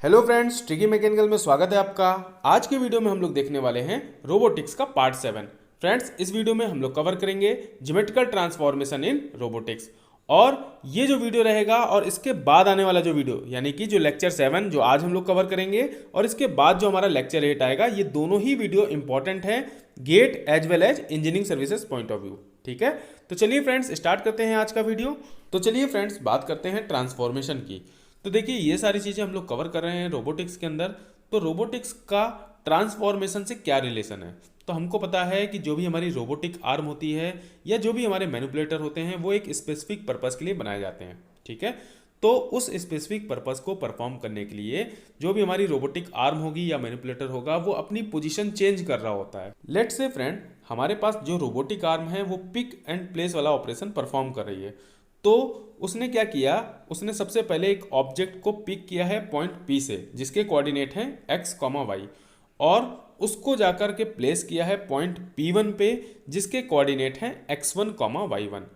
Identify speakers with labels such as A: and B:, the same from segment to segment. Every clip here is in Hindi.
A: हेलो फ्रेंड्स, ट्रिकी मैकेनिकल में स्वागत है आपका। आज के वीडियो में हम लोग देखने वाले हैं रोबोटिक्स का पार्ट 7। फ्रेंड्स, इस वीडियो में हम लोग कवर करेंगे ज्योमेट्रिकल ट्रांसफॉर्मेशन इन रोबोटिक्स। और ये जो वीडियो रहेगा और इसके बाद आने वाला जो वीडियो यानी कि जो लेक्चर 7 जो आज हम लोग कवर करेंगे और इसके बाद जो हमारा लेक्चर 8 आएगा, ये दोनों ही वीडियो इंपॉर्टेंट है GATE as well as engineering services point of view. ठीक है, तो चलिए फ्रेंड्स स्टार्ट करते हैं आज का वीडियो। तो चलिए फ्रेंड्स बात करते हैं ट्रांसफॉर्मेशन की। तो देखिए, ये सारी चीज़ें हम लोग कवर कर रहे हैं रोबोटिक्स के अंदर। तो रोबोटिक्स का ट्रांसफॉर्मेशन से क्या रिलेशन है? तो हमको पता है कि जो भी हमारी रोबोटिक आर्म होती है या जो भी हमारे मैनिपुलेटर होते हैं वो एक स्पेसिफिक पर्पस के लिए बनाए जाते हैं। ठीक है, तो उस स्पेसिफिक पर्पस को परफॉर्म करने के लिए जो भी हमारी रोबोटिक आर्म होगी या मैनिपुलेटर होगा वो अपनी पोजीशन चेंज कर रहा होता है। लेट्स से फ्रेंड, हमारे पास जो रोबोटिक आर्म है वो पिक एंड प्लेस वाला ऑपरेशन परफॉर्म कर रही है। तो उसने क्या किया, उसने सबसे पहले एक ऑब्जेक्ट को पिक किया है पॉइंट पी से जिसके कोऑर्डिनेट हैं एक्स कॉमा वाई, और उसको जाकर के प्लेस किया है पॉइंट P1 पे जिसके कोऑर्डिनेट हैं x1 कॉमा y1।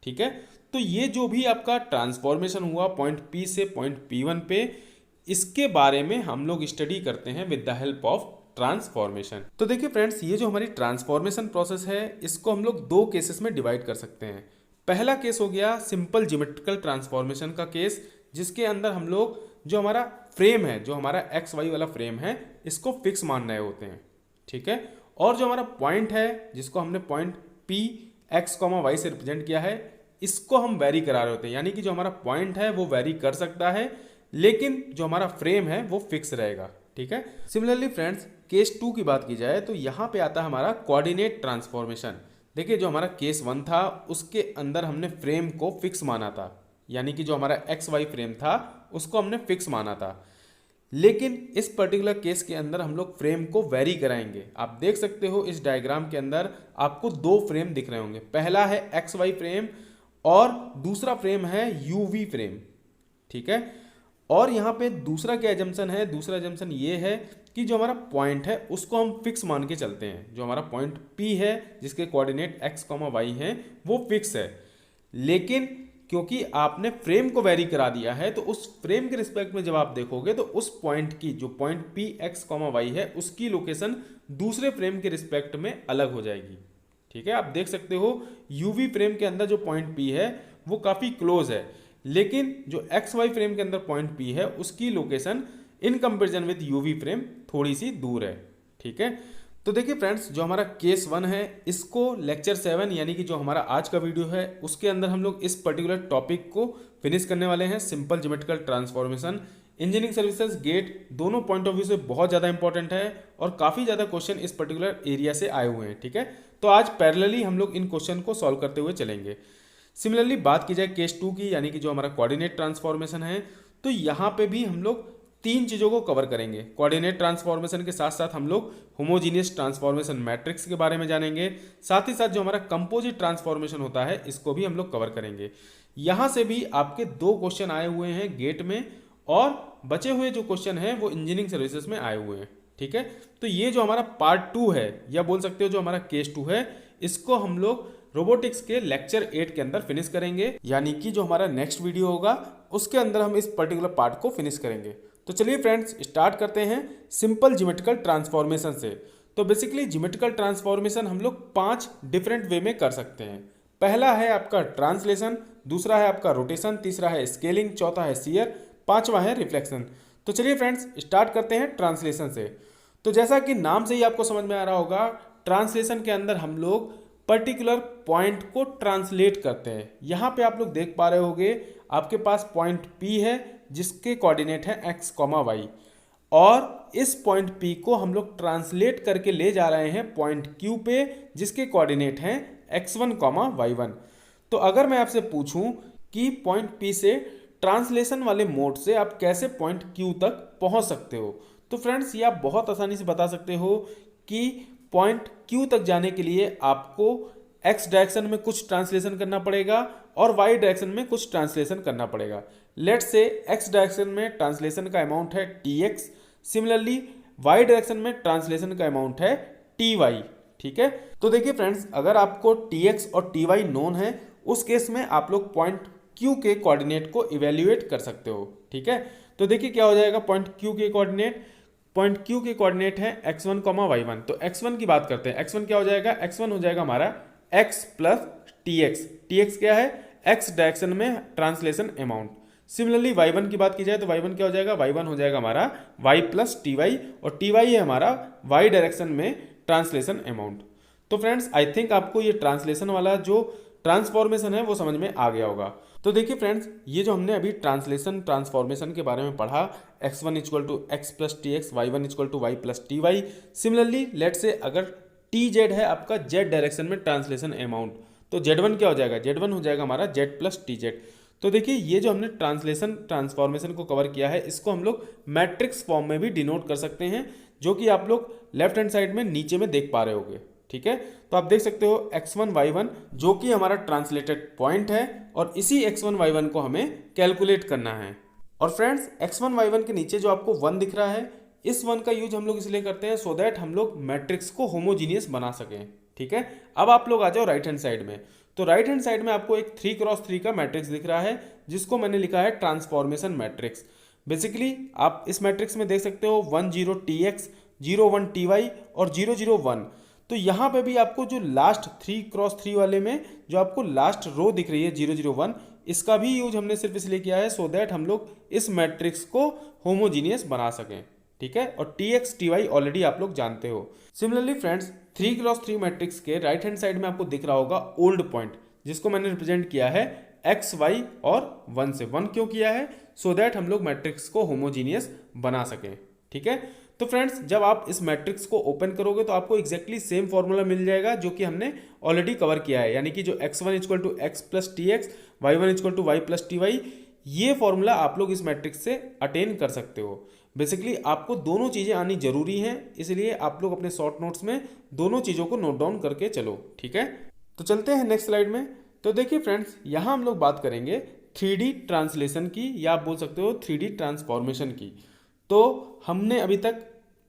A: ठीक है, तो ये जो भी आपका ट्रांसफॉर्मेशन हुआ पॉइंट P से पॉइंट P1 पे, इसके बारे में हम लोग स्टडी करते हैं with the help of transformation. तो देखिए फ्रेंड्स, ये जो हमारी ट्रांसफॉर्मेशन प्रोसेस है इसको हम लोग दो केसेस में डिवाइड कर सकते हैं। पहला केस हो गया सिंपल ज्योमेट्रिकल ट्रांसफॉर्मेशन का केस, जिसके अंदर हम लोग जो हमारा फ्रेम है, जो हमारा एक्स वाई वाला फ्रेम है, इसको फिक्स मान रहे होते हैं। ठीक है, और जो हमारा पॉइंट है जिसको हमने point P X comma Y से रिप्रेजेंट किया है, इसको हम वेरी करा रहे होते हैं। यानी कि जो हमारा पॉइंट है वो वेरी कर सकता है लेकिन जो हमारा फ्रेम है वो फिक्स रहेगा। ठीक है, सिमिलरली फ्रेंड्स केस 2 की बात की जाए तो यहाँ पे आता है हमारा कोऑर्डिनेट ट्रांसफॉर्मेशन। देखिए, जो हमारा केस 1 था उसके अंदर हमने फ्रेम को फिक्स माना था, यानी कि जो हमारा एक्स वाई फ्रेम था उसको हमने फिक्स माना था। लेकिन इस पर्टिकुलर केस के अंदर हम लोग फ्रेम को वेरी कराएंगे। आप देख सकते हो इस डायग्राम के अंदर आपको दो फ्रेम दिख रहे होंगे, पहला है एक्स वाई फ्रेम और दूसरा फ्रेम है यूवी फ्रेम। ठीक है, और यहाँ पे दूसरा क्या एजम्पशन है, दूसरा एजम्पशन ये है कि जो हमारा पॉइंट है उसको हम फिक्स मान के चलते हैं। जो हमारा पॉइंट P है जिसके कोऑर्डिनेट x, y हैं वो फिक्स है, लेकिन क्योंकि आपने फ्रेम को वेरी करा दिया है तो उस फ्रेम के रिस्पेक्ट में जब आप देखोगे तो उस पॉइंट की, जो पॉइंट P x, y है, उसकी लोकेशन दूसरे फ्रेम के रिस्पेक्ट में अलग हो जाएगी। ठीक है, आप देख सकते हो यूवी फ्रेम के अंदर जो पॉइंट P है वो काफ़ी क्लोज है, लेकिन जो एक्स वाई फ्रेम के अंदर पॉइंट P है उसकी location in comparison with UV frame थोड़ी सी दूर है। ठीक है, तो देखिए फ्रेंड्स, जो हमारा केस 1 है इसको लेक्चर 7 यानी कि जो हमारा आज का वीडियो है उसके अंदर हम लोग इस पर्टिकुलर टॉपिक को फिनिश करने वाले हैं। Simple geometrical transformation engineering services GATE दोनों पॉइंट ऑफ व्यू से बहुत ज़्यादा इंपॉर्टेंट है और काफ़ी ज़्यादा क्वेश्चन इस पर्टिकुलर एरिया से आए हुए हैं। ठीक है, तो आज पैरेलली हम लोग इन क्वेश्चन को सॉल्व करते हुए चलेंगे। सिमिलरली बात की जाए केस 2 की, यानी कि जो हमारा कोऑर्डिनेट ट्रांसफॉर्मेशन है, तो यहाँ पे भी हम लोग तीन चीज़ों को कवर करेंगे। कोऑर्डिनेट ट्रांसफॉर्मेशन के साथ साथ हम लोग होमोजीनियस ट्रांसफॉर्मेशन मैट्रिक्स के बारे में जानेंगे, साथ ही साथ जो हमारा कंपोजिट ट्रांसफॉर्मेशन होता है इसको भी हम लोग कवर करेंगे। यहाँ से भी आपके दो क्वेश्चन आए हुए हैं गेट में और बचे हुए जो क्वेश्चन हैं वो इंजीनियरिंग सर्विसेज में आए हुए हैं। ठीक है, तो ये जो हमारा पार्ट 2 है या बोल सकते हो जो हमारा केस 2 है, इसको हम लोग रोबोटिक्स के लेक्चर 8 के अंदर फिनिश करेंगे, यानी कि जो हमारा नेक्स्ट वीडियो होगा उसके अंदर हम इस पर्टिकुलर पार्ट को फिनिश करेंगे। तो चलिए फ्रेंड्स स्टार्ट करते हैं सिंपल ज्योमेट्रिकल ट्रांसफॉर्मेशन से। तो बेसिकली ज्योमेट्रिकल ट्रांसफॉर्मेशन हम लोग 5 डिफरेंट वे में कर सकते हैं। पहला है आपका ट्रांसलेशन, दूसरा है आपका रोटेशन, तीसरा है स्केलिंग, चौथा है शियर, पांचवा है रिफ्लेक्शन। तो चलिए फ्रेंड्स स्टार्ट करते हैं ट्रांसलेशन से। तो जैसा कि नाम से ही आपको समझ में आ रहा होगा, ट्रांसलेशन के अंदर हम लोग पर्टिकुलर पॉइंट को ट्रांसलेट करते हैं। यहाँ पे आप लोग देख पा रहे होंगे आपके पास पॉइंट P है जिसके कोऑर्डिनेट है x, y, और इस पॉइंट P को हम लोग ट्रांसलेट करके ले जा रहे हैं पॉइंट Q पे जिसके कोऑर्डिनेट हैं x1, y1। तो अगर मैं आपसे पूछूं कि पॉइंट P से ट्रांसलेशन वाले मोड से आप कैसे पॉइंट Q तक पहुंच सकते हो, तो फ्रेंड्स ये आप बहुत आसानी से बता सकते हो कि पॉइंट Q तक जाने के लिए आपको x डायरेक्शन में कुछ ट्रांसलेशन करना पड़ेगा और y डायरेक्शन में कुछ ट्रांसलेशन करना पड़ेगा। लेट्स से x डायरेक्शन में ट्रांसलेशन का अमाउंट है tx, सिमिलरली y डायरेक्शन में ट्रांसलेशन का अमाउंट है ty। ठीक है, तो देखिए फ्रेंड्स, अगर आपको tx और ty नोन है उस केस में आप लोग पॉइंट Q के कोऑर्डिनेट को इवेल्युएट कर सकते हो। ठीक है, तो देखिए क्या हो जाएगा, पॉइंट क्यू के कोऑर्डिनेट है x1, y1। तो x1 की बात करते हैं, x1 क्या हो जाएगा, x1 हो जाएगा हमारा x प्लस tx क्या है, x डायरेक्शन में ट्रांसलेशन अमाउंट। सिमिलरली y1 की बात की जाए तो y1 क्या हो जाएगा, y1 हो जाएगा हमारा y प्लस ty, और ty है हमारा y डायरेक्शन में ट्रांसलेशन अमाउंट। तो फ्रेंड्स आई थिंक आपको ये ट्रांसलेशन वाला जो ट्रांसफॉर्मेशन है वो समझ में आ गया होगा। तो देखिए फ्रेंड्स, ये जो हमने अभी ट्रांसफॉर्मेशन के बारे में पढ़ा, x1 equal to X plus T X, y1 equal to Y plus T Y. Similarly let say अगर टी जेड है आपका जेड डायरेक्शन में ट्रांसलेशन अमाउंट, तो z1 क्या हो जाएगा, z1 हो जाएगा हमारा z प्लस टी जेड। तो देखिए ये जो हमने ट्रांसफॉर्मेशन को कवर किया है, इसको हम लोग मैट्रिक्स फॉर्म में भी डिनोट कर सकते हैं, जो कि आप लोग लेफ्ट हैंड साइड में नीचे में देख पा रहे होंगे। ठीक है, तो आप देख सकते हो x1 y1 जो कि हमारा ट्रांसलेटेड पॉइंट है, और इसी x1 y1 को हमें कैलकुलेट करना है। और फ्रेंड्स x1 y1 के नीचे जो आपको 1 दिख रहा है, इस 1 का यूज हम लोग इसलिए करते हैं सो दैट हम लोग मैट्रिक्स को होमोजीनियस बना सकें। ठीक है, अब आप लोग आ जाओ राइट हैंड साइड में। तो राइट हैंड साइड में आपको एक 3x3 का मैट्रिक्स दिख रहा है, जिसको मैंने लिखा है ट्रांसफॉर्मेशन मैट्रिक्स। बेसिकली आप इस मैट्रिक्स में देख सकते हो 1 0 tx, 0 1 ty और 0 0 1। तो यहाँ पे भी आपको जो लास्ट 3x3 वाले में जो आपको लास्ट रो दिख रही है 0 0 1, इसका भी यूज हमने सिर्फ इसलिए किया है सो दैट हम लोग इस मैट्रिक्स को होमोजीनियस बना सकें। ठीक है, और tx ty ऑलरेडी आप लोग जानते हो। सिमिलरली फ्रेंड्स 3x3 मैट्रिक्स के राइट हैंड साइड में आपको दिख रहा होगा ओल्ड पॉइंट, जिसको मैंने रिप्रेजेंट किया है x y और 1 से। 1 क्यों किया है, सो दैट हम लोग मैट्रिक्स को होमोजीनियस बना सकें। ठीक है, तो फ्रेंड्स जब आप इस मैट्रिक्स को ओपन करोगे तो आपको एग्जैक्टली सेम फॉर्मूला मिल जाएगा जो कि हमने ऑलरेडी कवर किया है, यानी कि जो x1 equal to X plus T X, y1 equal to Y plus T Y, ये फॉर्मूला आप लोग इस मैट्रिक्स से अटेन कर सकते हो। बेसिकली आपको दोनों चीज़ें आनी जरूरी हैं, इसलिए आप लोग अपने शॉर्ट नोट्स में दोनों चीज़ों को नोट डाउन करके चलो। ठीक है, तो चलते हैं नेक्स्ट स्लाइड में। तो देखिए फ्रेंड्स, यहाँ हम लोग बात करेंगे 3D ट्रांसलेशन की, या आप बोल सकते हो 3D ट्रांसफॉर्मेशन की। तो हमने अभी तक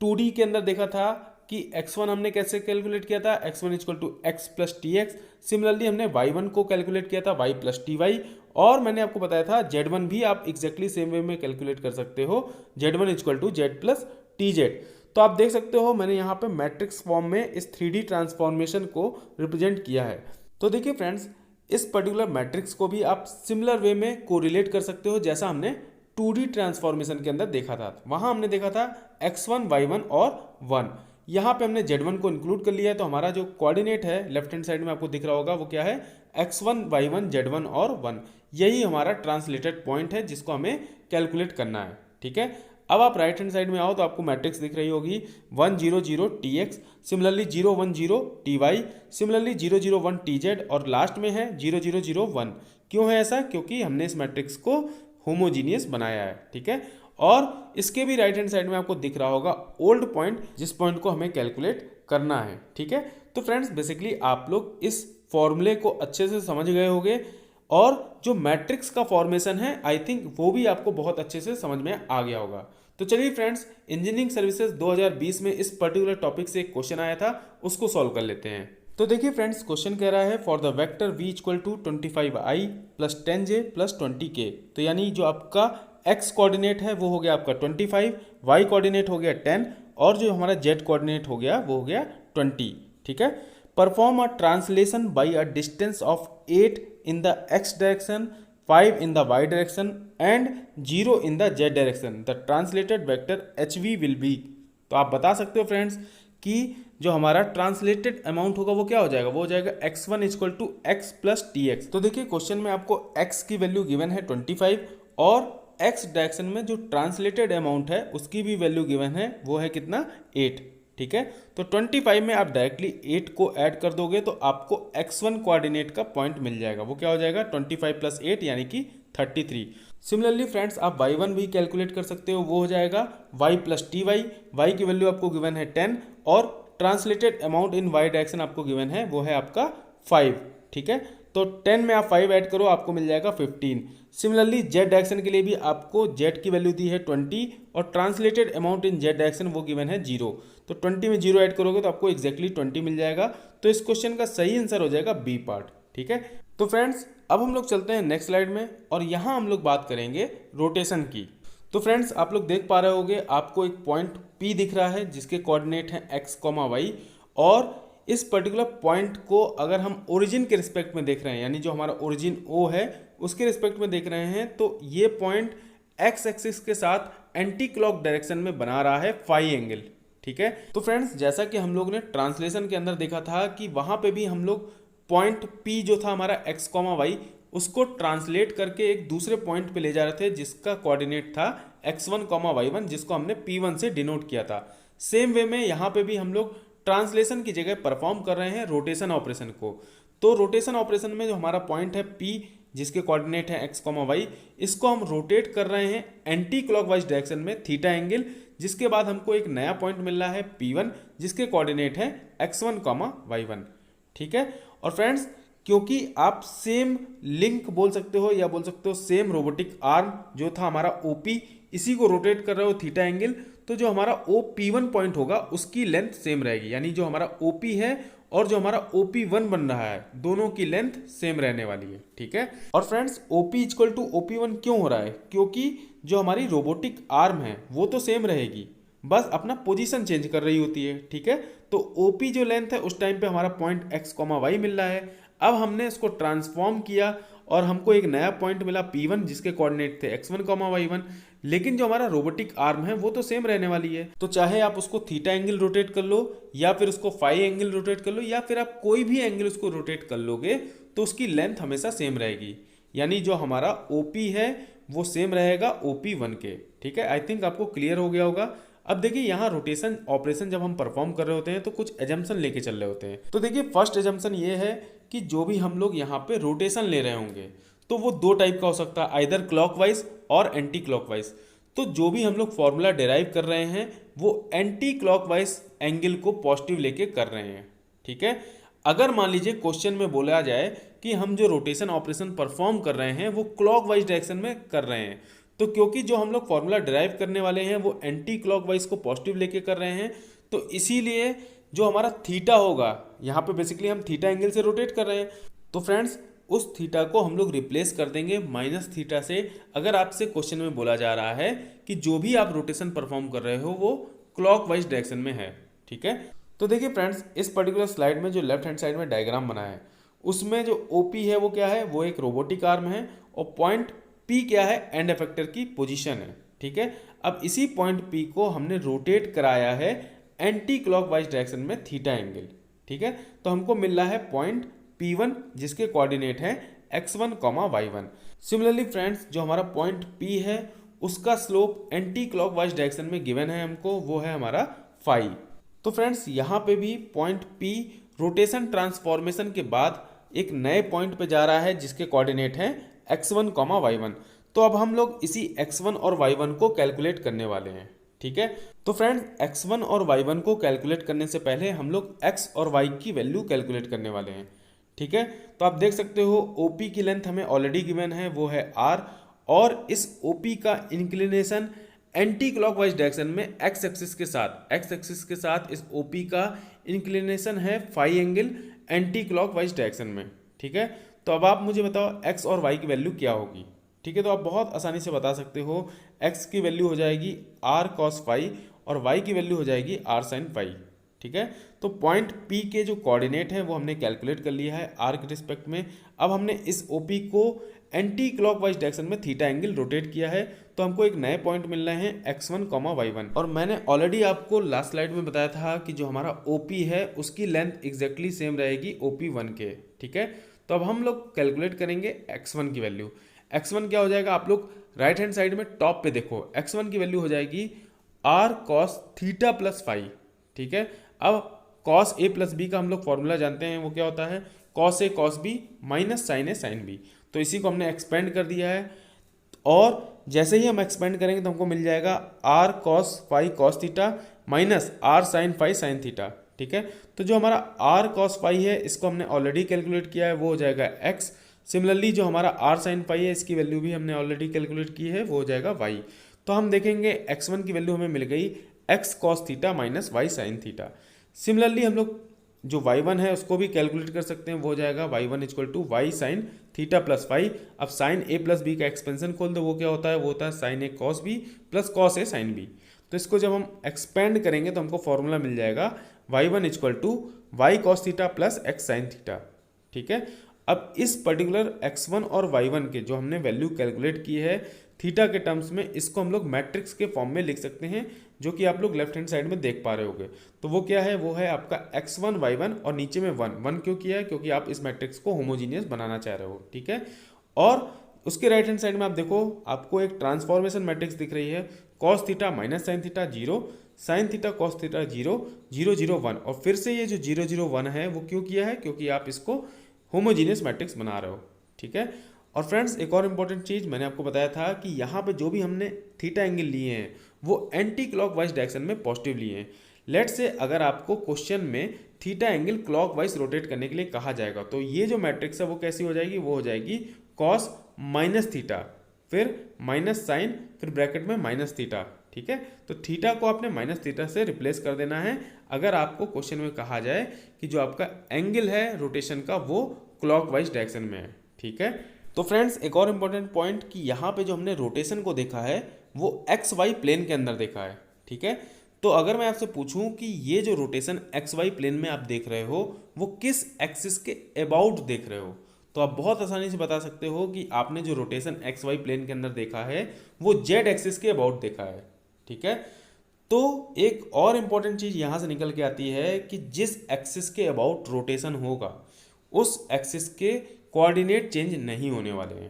A: 2D के अंदर देखा था कि x1 हमने कैसे कैलकुलेट किया था, x1 equal to X plus T X. Similarly हमने y1 को कैलकुलेट किया था y प्लस टी वाई, और मैंने आपको बताया था z1 भी आप एग्जैक्टली सेम वे में कैलकुलेट कर सकते हो, z1 equal to Z plus T Z. तो आप देख सकते हो मैंने यहाँ पे मैट्रिक्स फॉर्म में इस 3D ट्रांसफॉर्मेशन को रिप्रेजेंट किया है। तो देखिए फ्रेंड्स, इस पर्टिकुलर मैट्रिक्स को भी आप सिमिलर वे में कोरिलेट कर सकते हो, जैसा हमने 2D ट्रांसफॉर्मेशन के अंदर देखा था। वहां हमने देखा था x1 y1 और 1, यहाँ पे हमने z1 को इंक्लूड कर लिया है। तो हमारा जो कोऑर्डिनेट है लेफ्ट हैंड साइड में आपको दिख रहा होगा, वो क्या है, x1 y1 z1 और 1। यही हमारा ट्रांसलेटेड पॉइंट है जिसको हमें कैलकुलेट करना है। ठीक है, अब आप राइट हैंड साइड में आओ तो आपको मैट्रिक्स दिख रही होगी 1 0 0 tx, similarly 0 1 0 ty, similarly 0 0 1 tz, और लास्ट में है 0 0 0 1। क्यों है ऐसा, क्योंकि हमने इस मैट्रिक्स को होमोजीनियस बनाया है। ठीक है, और इसके भी राइट हैंड साइड में आपको दिख रहा होगा ओल्ड पॉइंट, जिस पॉइंट को हमें कैलकुलेट करना है। ठीक है, तो फ्रेंड्स बेसिकली आप लोग इस फॉर्मूले को अच्छे से समझ गए होंगे, और जो मैट्रिक्स का फॉर्मेशन है आई थिंक वो भी आपको बहुत अच्छे से समझ में आ गया होगा। तो चलिए फ्रेंड्स, इंजीनियरिंग सर्विसेज 2020 में इस पर्टिकुलर टॉपिक से एक क्वेश्चन आया था, उसको सॉल्व कर लेते हैं। तो देखिए फ्रेंड्स, क्वेश्चन कह रहा है for the vector v equal to 25i plus 10j plus 20k। तो यानी जो आपका x कोऑर्डिनेट है वो हो गया आपका 25, y कोऑर्डिनेट हो गया 10, और जो हमारा z कोऑर्डिनेट हो गया वो हो गया 20। ठीक है, perform a translation by a distance of 8 in the x direction, 5 in the y direction and 0 in the z direction. The translated vector hv will be। तो आप बता सकते हो फ्रेंड्स कि जो हमारा ट्रांसलेटेड अमाउंट होगा वो क्या हो जाएगा, वो हो जाएगा x1 equal to X plus T X. तो देखिए क्वेश्चन में आपको x की वैल्यू गिवन है 25, और x डायरेक्शन में जो ट्रांसलेटेड अमाउंट है उसकी भी वैल्यू गिवन है, वो है कितना, 8। ठीक है, तो 25 में आप डायरेक्टली 8 को ऐड कर दोगे तो आपको x1 कोऑर्डिनेट का पॉइंट मिल जाएगा, वो क्या हो जाएगा 25 प्लस 8 यानी कि 33। सिमिलरली फ्रेंड्स आप y1 भी कैलकुलेट कर सकते हो, वो हो जाएगा y plus T Y. Y की वैल्यू आपको गिवन है 10, और translated amount in y direction आपको गिवन है वो है आपका 5। ठीक है, तो 10 में आप 5 ऐड करो आपको मिल जाएगा 15। सिमिलरली z डायरेक्शन के लिए भी आपको z की वैल्यू दी है 20, और ट्रांसलेटेड अमाउंट इन z डायरेक्शन वो गिवन है 0। तो 20 में 0 ऐड करोगे तो आपको एग्जैक्टली 20 मिल जाएगा। तो इस क्वेश्चन का सही आंसर हो जाएगा बी पार्ट। ठीक है, तो फ्रेंड्स अब हम लोग चलते हैं नेक्स्ट स्लाइड में, और यहाँ हम लोग बात करेंगे रोटेशन की। तो फ्रेंड्स आप लोग देख पा रहे होगे, आपको एक पॉइंट P दिख रहा है जिसके कोऑर्डिनेट हैं x, y, और इस पर्टिकुलर पॉइंट को अगर हम ओरिजिन के रिस्पेक्ट में देख रहे हैं, यानी जो हमारा ओरिजिन O है उसके रिस्पेक्ट में देख रहे हैं, तो ये पॉइंट x एक्सिस के साथ एंटी क्लॉक डायरेक्शन में बना रहा है फाई एंगल। ठीक है, तो फ्रेंड्स जैसा कि हम लोग ने ट्रांसलेशन के अंदर देखा था कि वहां पे भी हम लोग पॉइंट P जो था हमारा x, y, उसको ट्रांसलेट करके एक दूसरे पॉइंट पे ले जा रहे थे जिसका कोऑर्डिनेट था x1, y1, जिसको हमने P1 से डिनोट किया था। सेम वे में यहाँ पे भी हम लोग ट्रांसलेशन की जगह परफॉर्म कर रहे हैं रोटेशन ऑपरेशन को। तो रोटेशन ऑपरेशन में जो हमारा पॉइंट है P, जिसके कोऑर्डिनेट है x, y, इसको हम रोटेट कर रहे हैं एंटी क्लॉकवाइज डायरेक्शन में थीटा एंगल, जिसके बाद हमको एक नया पॉइंट मिल रहा है P1 जिसके कोऑर्डिनेट है x1, y1। ठीक है, और फ्रेंड्स क्योंकि आप सेम लिंक बोल सकते हो या बोल सकते हो सेम रोबोटिक आर्म जो था हमारा OP, इसी को रोटेट कर रहे हो थीटा एंगल, तो जो हमारा OP1 पॉइंट होगा उसकी लेंथ सेम रहेगी, यानी जो हमारा OP है और जो हमारा OP1 बन रहा है दोनों की लेंथ सेम रहने वाली है। ठीक है, और friends OP equal to OP1 क्यों हो रहा है? क्योंकि जो हमारी रोबोटिक आर्म है वो तो सेम रहेगी, बस अपना पोजीशन चेंज कर रही होती है। ठीक है, तो OP जो लेंथ है उस टाइम पे हमारा पॉइंट x, y मिल रहा है। अब हमने इसको ट्रांसफॉर्म किया और हमको एक नया पॉइंट मिला P1 जिसके कोऑर्डिनेट थे x1, y1, लेकिन जो हमारा रोबोटिक आर्म है वो तो सेम रहने वाली है। तो चाहे आप उसको थीटा एंगल रोटेट कर लो या फिर उसको फाई एंगल रोटेट कर लो या फिर आप कोई भी एंगल उसको रोटेट कर लोगे तो उसकी लेंथ हमेशा सेम रहेगी, यानी जो हमारा OP है वो सेम रहेगा OP1 के। ठीक है, आई थिंक आपको क्लियर हो गया होगा। अब देखिए यहाँ रोटेशन ऑपरेशन जब हम परफॉर्म कर रहे होते हैं तो कुछ एजम्पशन लेके चल रहे होते हैं। तो देखिए फर्स्ट एजम्पशन ये है कि जो भी हम लोग यहाँ पे रोटेशन ले रहे होंगे तो वो दो टाइप का हो सकता है, आइदर क्लॉकवाइज और एंटी क्लॉकवाइज। तो जो भी हम लोग फॉर्मूला डिराइव कर रहे हैं वो एंटी क्लॉकवाइज एंगल को पॉजिटिव लेके कर रहे हैं। ठीक है, अगर मान लीजिए क्वेश्चन में बोला जाए कि हम जो रोटेशन ऑपरेशन परफॉर्म कर रहे हैं वो क्लॉकवाइज डायरेक्शन में कर रहे हैं, तो क्योंकि जो हम लोग फॉर्मूला डिराइव करने वाले हैं वो एंटी क्लॉकवाइज को पॉजिटिव लेके कर रहे हैं, तो इसीलिए जो हमारा थीटा होगा, यहाँ पे बेसिकली हम थीटा एंगल से रोटेट कर रहे हैं, तो फ्रेंड्स उस थीटा को हम लोग रिप्लेस कर देंगे माइनस थीटा से। अगर आपसे क्वेश्चन में बोला जा रहा है कि जो भी आप रोटेशन परफॉर्म कर रहे हो वो क्लॉकवाइज डायरेक्शन में है। ठीक है, तो देखिए फ्रेंड्स इस पर्टिकुलर स्लाइड में जो लेफ्ट हैंड साइड में डायग्राम बना है उसमें जो OP है वो क्या है, वो एक रोबोटिक आर्म है और पॉइंट P क्या है, एंड इफेक्टर की पोजीशन है। ठीक है, अब इसी पॉइंट P को हमने रोटेट कराया है एंटी क्लॉकवाइज डायरेक्शन में थीटा एंगल। ठीक है, तो हमको मिल रहा है पॉइंट P1 जिसके कोऑर्डिनेट है x1, y1। सिमिलरली फ्रेंड्स जो हमारा पॉइंट P है उसका स्लोप एंटी क्लॉकवाइज डायरेक्शन में गिवन है हमको, वो है हमारा फाई। तो फ्रेंड्स यहाँ पे भी पॉइंट P रोटेशन ट्रांसफॉर्मेशन के बाद एक नए पॉइंट पे जा रहा है जिसके कोऑर्डिनेट है x1, y1। तो अब हम लोग इसी x1 और y1 को कैलकुलेट करने वाले हैं। ठीक है, तो फ्रेंड्स x1 और y1 को कैलकुलेट करने से पहले हम लोग x और y की वैल्यू कैलकुलेट करने वाले हैं। ठीक है, तो आप देख सकते हो OP की लेंथ हमें ऑलरेडी गिवन है, वो है r, और इस OP का इंक्लिनेशन एंटी क्लॉकवाइज डायरेक्शन में x एक्सिस के साथ इस OP का इंक्लिनेशन है phi angle anti clockwise direction में। ठीक है, तो अब आप मुझे बताओ x और y की वैल्यू क्या होगी। ठीक है, तो आप बहुत आसानी से बता सकते हो, x की वैल्यू हो जाएगी r cos फाई और y की वैल्यू हो जाएगी r sin फाई। ठीक है, तो पॉइंट P के जो कोऑर्डिनेट है वो हमने कैलकुलेट कर लिया है r के रिस्पेक्ट में। अब हमने इस OP को एंटी क्लॉकवाइज डायरेक्शन में थीटा एंगल रोटेट किया है, तो हमको एक नए पॉइंट मिल रहे हैं x1, y1। और मैंने ऑलरेडी आपको लास्ट स्लाइड में बताया था कि जो हमारा OP है उसकी लेंथ एग्जैक्टली सेम रहेगी OP1 के। ठीक है, तो अब हम लोग कैलकुलेट करेंगे x1 की वैल्यू। x1 क्या हो जाएगा, आप लोग राइट हैंड साइड में टॉप पे देखो, x1 की वैल्यू हो जाएगी r cos theta plus phi. ठीक है, अब cos a प्लस बी का हम लोग फॉर्मूला जानते हैं, वो क्या होता है, cos a cos b minus sin a sin b। तो इसी को हमने एक्सपेंड कर दिया है, और जैसे ही हम एक्सपेंड करेंगे तो हमको मिल जाएगा r cos phi cos theta minus r sin phi sin theta. ठीक है, तो जो हमारा r cos फाई है इसको हमने ऑलरेडी कैलकुलेट किया है, वो हो जाएगा x। सिमिलरली जो हमारा r sin फाई है इसकी वैल्यू भी हमने ऑलरेडी कैलकुलेट की है, वो हो जाएगा y। तो हम देखेंगे x1 की वैल्यू हमें मिल गई x cos theta minus y sin theta. Similarly हम लोग जो y1 है उसको भी कैलकुलेट कर सकते हैं, वो हो जाएगा y1 equal to Y sine theta plus phi. अब साइन ए प्लस बी का एक्सपेंशन खोल दो, वो क्या होता है, वो होता है sine A cos B plus cos A sine B. तो इसको जब हम एक्सपेंड करेंगे तो हमको फॉर्मूला मिल जाएगा y1 equal to Y cos theta plus X sine theta. ठीक है, अब इस पर्टिकुलर x1 और y1 के जो हमने वैल्यू कैलकुलेट की है थीटा के टर्म्स में, इसको हम लोग मैट्रिक्स के फॉर्म में लिख सकते हैं, जो कि आप लोग लेफ्ट हैंड साइड में देख पा रहे होंगे। तो वो क्या है, वो है आपका x1 y1 और नीचे में 1 क्यों किया है, क्योंकि आप इस मैट्रिक्स को होमोजीनियस बनाना चाह रहे हो। ठीक है, और उसके राइट हैंड साइड में आप देखो, आपको एक ट्रांसफॉर्मेशन मैट्रिक्स दिख रही है, cos theta minus sine theta 0, sign theta cos theta 0, 0 0 1। और फिर से ये जो 0 0 1 है वो क्यों किया है, क्योंकि आप इसको होमोजीनियस मैट्रिक्स बना रहे हो। ठीक है, और फ्रेंड्स एक और इम्पॉर्टेंट चीज़ मैंने आपको बताया था कि यहाँ पे जो भी हमने थीटा एंगल लिए हैं वो एंटी क्लॉकवाइज डायरेक्शन में पॉजिटिव लिए हैं। लेट से अगर आपको क्वेश्चन में थीटा एंगल क्लॉकवाइज रोटेट करने के लिए कहा जाएगा, तो ये जो मैट्रिक्स है वो कैसी हो जाएगी, वो हो जाएगी कॉस माइनस थीटा, फिर माइनस साइन, फिर ब्रैकेट में माइनस थीटा। ठीक है, तो थीटा को आपने माइनस थीटा से रिप्लेस कर देना है अगर आपको क्वेश्चन में कहा जाए कि जो आपका एंगल है रोटेशन का वो क्लॉकवाइज डायरेक्शन में है। ठीक है, तो फ्रेंड्स एक और इम्पॉर्टेंट पॉइंट कि यहाँ पे जो हमने रोटेशन को देखा है वो एक्स वाई प्लेन के अंदर देखा है। ठीक है, तो अगर मैं आपसे पूछूं कि ये जो रोटेशन एक्स वाई प्लेन में आप देख रहे हो वो किस एक्सिस के अबाउट देख रहे हो, तो आप बहुत आसानी से बता सकते हो कि आपने जो रोटेशन एक्स वाई प्लेन के अंदर देखा है वो जेड एक्सिस के अबाउट देखा है। ठीक है, तो एक और इम्पॉर्टेंट चीज़ यहाँ से निकल के आती है कि जिस एक्सिस के अबाउट रोटेशन होगा उस एक्सिस के कोऑर्डिनेट चेंज नहीं होने वाले हैं।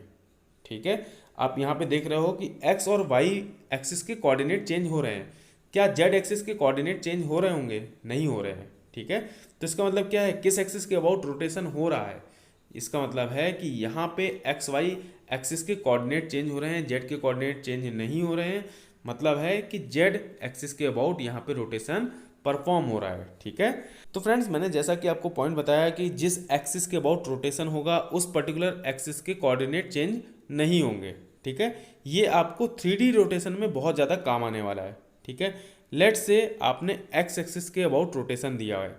A: ठीक है, आप यहाँ पे देख रहे हो कि एक्स और वाई एक्सिस के कोऑर्डिनेट चेंज हो रहे हैं, क्या जेड एक्सिस के कोऑर्डिनेट चेंज हो रहे होंगे, नहीं हो रहे हैं। ठीक है, तो इसका मतलब क्या है, किस एक्सिस के अबाउट रोटेशन हो रहा है, इसका मतलब है कि यहाँ पे एक्स वाई एक्सिस के कोऑर्डिनेट चेंज हो रहे हैं, जेड के कोऑर्डिनेट चेंज नहीं हो रहे हैं, मतलब है कि जेड एक्सिस के अबाउट यहाँ पे रोटेशन परफॉर्म हो रहा है। ठीक है, तो फ्रेंड्स मैंने जैसा कि आपको पॉइंट बताया कि जिस एक्सिस के अबाउट रोटेशन होगा उस पर्टिकुलर एक्सिस के कोऑर्डिनेट चेंज नहीं होंगे। ठीक है, ये आपको 3D रोटेशन में बहुत ज़्यादा काम आने वाला है। ठीक है, लेट से आपने एक्स एक्सिस के अबाउट रोटेशन दिया है,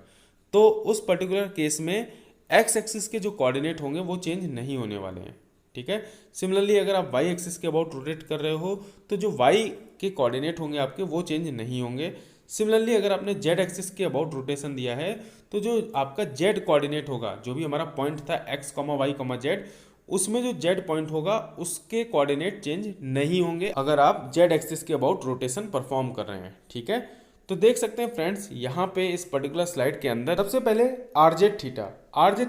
A: तो उस पर्टिकुलर केस में एक्स एक्सिस के जो कोऑर्डिनेट होंगे वो चेंज नहीं होने वाले हैं। ठीक है, सिमिलरली अगर आप वाई एक्सिस के अबाउट रोटेट कर रहे हो तो जो वाई के कोऑर्डिनेट होंगे आपके वो चेंज नहीं होंगे। सिमिलरली अगर आपने जेड एक्सिस के अबाउट रोटेशन दिया है तो जो आपका जेड कोऑर्डिनेट होगा, जो भी हमारा पॉइंट था X comma Y comma Z, उसमें जो जेड पॉइंट होगा उसके कोऑर्डिनेट चेंज नहीं होंगे अगर आप जेड एक्सिस के अबाउट रोटेशन परफॉर्म कर रहे हैं। ठीक है, तो देख सकते हैं फ्रेंड्स यहाँ पे इस पर्टिकुलर स्लाइड के अंदर सबसे पहले आरजेड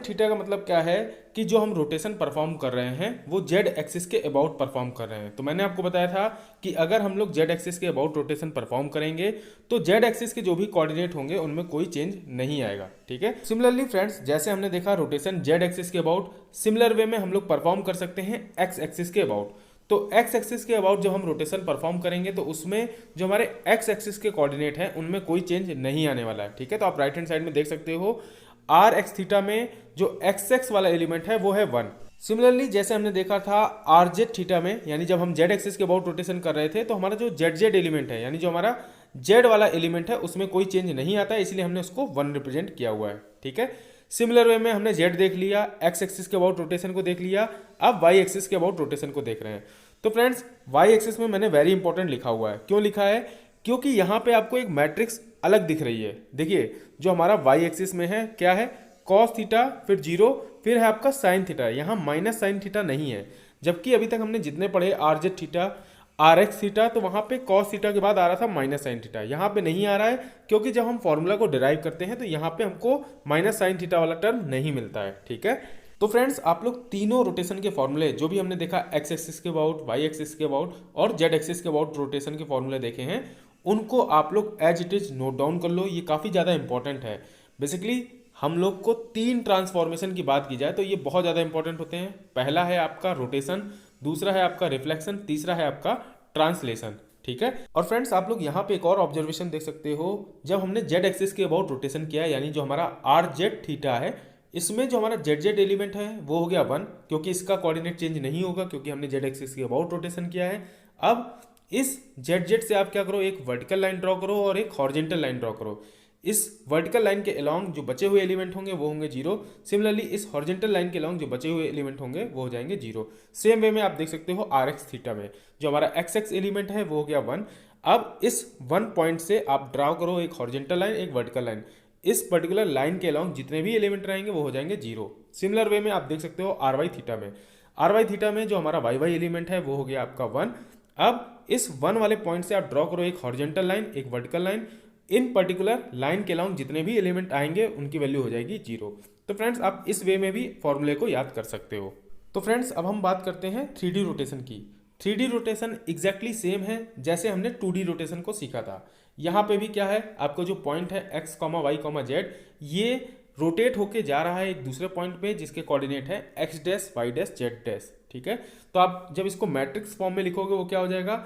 A: थीटा का मतलब क्या है कि जो हम रोटेशन परफॉर्म कर रहे हैं वो जेड एक्सिस के अबाउट परफॉर्म कर रहे हैं। तो मैंने आपको बताया था कि अगर हम लोग जेड एक्सिस के अबाउट रोटेशन परफॉर्म करेंगे तो जेड एक्सिस के जो भी कोऑर्डिनेट होंगे उनमें कोई चेंज नहीं आएगा। ठीक है, सिमिलरली फ्रेंड्स जैसे हमने देखा रोटेशन जेड एक्सिस के अबाउट, सिमिलर वे में हम लोग परफॉर्म कर सकते हैं एक्स एक्सिस के अबाउट। तो एक्स एक्सिस के अबाउट जब हम रोटेशन परफॉर्म करेंगे तो उसमें जो हमारे एक्स एक्सिस के कोऑर्डिनेट हैं उनमें कोई चेंज नहीं आने वाला है। ठीक है, तो आप राइट हैंड साइड में देख सकते हो आर एक्स थीटा में जो एक्स एक्स वाला एलिमेंट है वो है 1। सिमिलरली जैसे हमने देखा था आर जेड थीटा में, यानी जब हम जेड एक्सिस के अबाउट रोटेशन कर रहे थे तो हमारा जो जेड जेड एलिमेंट है, यानी जो हमारा जेड वाला एलिमेंट है उसमें कोई चेंज नहीं आता है, इसलिए हमने उसको 1 रिप्रेजेंट किया हुआ है। ठीक है, सिमिलर वे में हमने जेड देख लिया, एक्स एक्सिस के अबाउट रोटेशन को देख लिया, अब वाई एक्सिस के अबाउट रोटेशन को देख रहे हैं। तो फ्रेंड्स वाई एक्सिस में मैंने वेरी इंपॉर्टेंट लिखा हुआ है, क्यों लिखा है, क्योंकि यहाँ पे आपको एक मैट्रिक्स अलग दिख रही है। देखिए जो हमारा वाई एक्सिस में है क्या है, कॉस थीटा, फिर 0, फिर है आपका साइन थीटा, यहाँ माइनस साइन थीटा नहीं है, जबकि अभी तक हमने जितने पढ़े R Z theta, R X theta, तो वहाँ पे कॉस थीटा के बाद आ रहा था माइनस साइन थीटा, यहाँ पे नहीं आ रहा है क्योंकि जब हम फॉर्मूला को डिराइव करते हैं तो यहाँ पे हमको माइनस साइन थीटा वाला टर्म नहीं मिलता है। ठीक है, तो फ्रेंड्स आप लोग तीनों रोटेशन के फॉर्मूले जो भी हमने देखा एक्स एक्सिस के अबाउट, वाई एक्सिस के अबाउट और जेड एक्सिस के अबाउट रोटेशन के फॉर्मूले देखे हैं, उनको आप लोग as it is note down कर लो, ये काफ़ी ज़्यादा इंपॉर्टेंट है। बेसिकली हम लोग को 3 ट्रांसफॉर्मेशन की बात की जाए तो ये बहुत ज़्यादा इंपॉर्टेंट होते हैं। पहला है आपका रोटेशन, दूसरा है आपका रिफ्लेक्शन, तीसरा है आपका ट्रांसलेशन। ठीक है, और फ्रेंड्स आप लोग यहाँ पे एक और ऑब्जर्वेशन देख सकते हो, जब हमने जेड एक्सिस के अबाउट रोटेशन किया यानी जो हमारा आर जेड थीटा है, इसमें जो हमारा जेड जेड एलिमेंट है वो हो गया 1, क्योंकि इसका कोऑर्डिनेट चेंज नहीं होगा क्योंकि हमने जेड एक्सिस के अबाउट रोटेशन किया है। अब इस जेड जेड से आप क्या करो, एक वर्टिकल लाइन ड्रॉ करो और एक हॉरिजॉन्टल लाइन ड्रॉ करो। इस वर्टिकल लाइन के अलोंग जो बचे हुए एलिमेंट होंगे वो होंगे 0। सिमिलरली इस हॉरिजॉन्टल लाइन के अलोंग जो बचे हुए एलिमेंट होंगे वो हो जाएंगे 0। सेम वे में आप देख सकते हो आर एक्स थीटा में जो हमारा एक्स एक्स एलिमेंट है वो हो गया 1। अब इस 1 पॉइंट से आप ड्रा करो एक हॉरिजॉन्टल लाइन एक वर्टिकल लाइन, इस पर्टिकुलर लाइन के अलोंग जितने भी एलिमेंट रहेंगे वो हो जाएंगे 0। सिमिलर वे में आप देख सकते हो आर वाई थीटा में, आर वाई थीटा में जो हमारा वाई वाई एलिमेंट है वो हो गया आपका 1। अब इस 1 वाले पॉइंट से आप ड्रॉ करो एक हॉरिजॉन्टल लाइन एक वर्टिकल लाइन, इन पर्टिकुलर लाइन के अलोंग जितने भी एलिमेंट आएंगे उनकी वैल्यू हो जाएगी 0। तो फ्रेंड्स आप इस वे में भी फॉर्मूले को याद कर सकते हो। तो फ्रेंड्स अब हम बात करते हैं 3D रोटेशन की। 3D रोटेशन एग्जैक्टली सेम है जैसे हमने 2D रोटेशन को सीखा था। यहाँ पे भी क्या है, आपको जो पॉइंट है x, y, z ये रोटेट होके जा रहा है एक दूसरे पॉइंट पे जिसके कोऑर्डिनेट है x dash y dash z dash, ठीक है। तो आप जब इसको मैट्रिक्स फॉर्म में लिखोगे वो क्या हो जाएगा,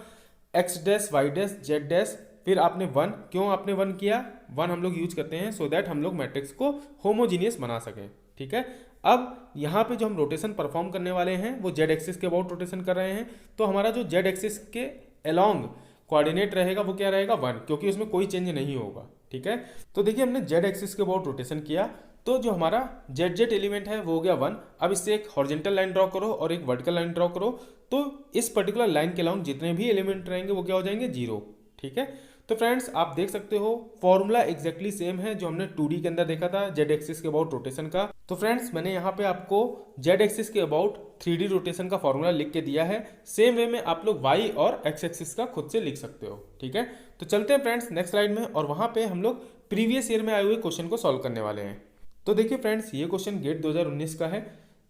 A: x dash y dash z dash, फिर आपने 1, क्यों आपने 1 किया, 1 हम लोग यूज करते हैं सो दैट हम लोग मैट्रिक्स को होमोजीनियस बना सकें, ठीक है। अब यहाँ पे जो हम रोटेशन परफॉर्म करने वाले हैं वो जेड एक्सिस के अबाउट रोटेशन कर रहे हैं, तो हमारा जो जेड एक्सिस के अलोंग कोऑर्डिनेट रहेगा वो क्या रहेगा 1, क्योंकि उसमें कोई चेंज नहीं होगा, ठीक है। तो देखिए हमने जेड एक्सिस के अबाउट रोटेशन किया, तो जो हमारा जेड जेड एलिमेंट है वो हो गया 1। अब इससे एक हॉरिजॉन्टल लाइन ड्रॉ करो और एक वर्टिकल लाइन ड्रॉ करो, तो इस पर्टिकुलर लाइन के अलोंग जितने भी एलिमेंट रहेंगे वो क्या हो जाएंगे 0, ठीक है। तो फ्रेंड्स आप देख सकते हो फॉर्मूला एग्जैक्टली सेम है जो हमने 2D के अंदर देखा था जेड एक्सिस के अबाउट रोटेशन का। तो फ्रेंड्स मैंने यहाँ पे आपको जेड एक्सिस के अबाउट 3D रोटेशन का फॉर्मूला लिख के दिया है, सेम वे में आप लोग वाई और एक्स एक्सिस का खुद से लिख सकते हो, ठीक है। तो चलते हैं फ्रेंड्स नेक्स्ट स्लाइड में और वहाँ पे हम लोग प्रीवियस ईयर में आए हुए क्वेश्चन को सॉल्व करने वाले हैं। तो देखिए फ्रेंड्स ये क्वेश्चन गेट 2019 का है।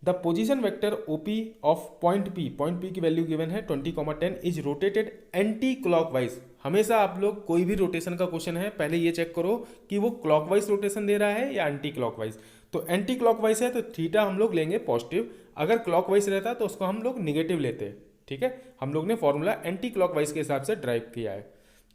A: The position vector OP of point P की वैल्यू गिवन है 20,10 इज रोटेटेड एंटी क्लॉकवाइज। हमेशा आप लोग कोई भी रोटेशन का क्वेश्चन है पहले ये चेक करो कि वो क्लॉकवाइज रोटेशन दे रहा है या एंटी क्लॉकवाइज। तो एंटी क्लॉकवाइज है तो थीटा हम लोग लेंगे पॉजिटिव, अगर क्लॉकवाइज रहता तो उसको हम लोग निगेटिव लेते, ठीक है। हम लोग ने फॉर्मूला एंटी क्लॉकवाइज के हिसाब से ड्राइव किया है,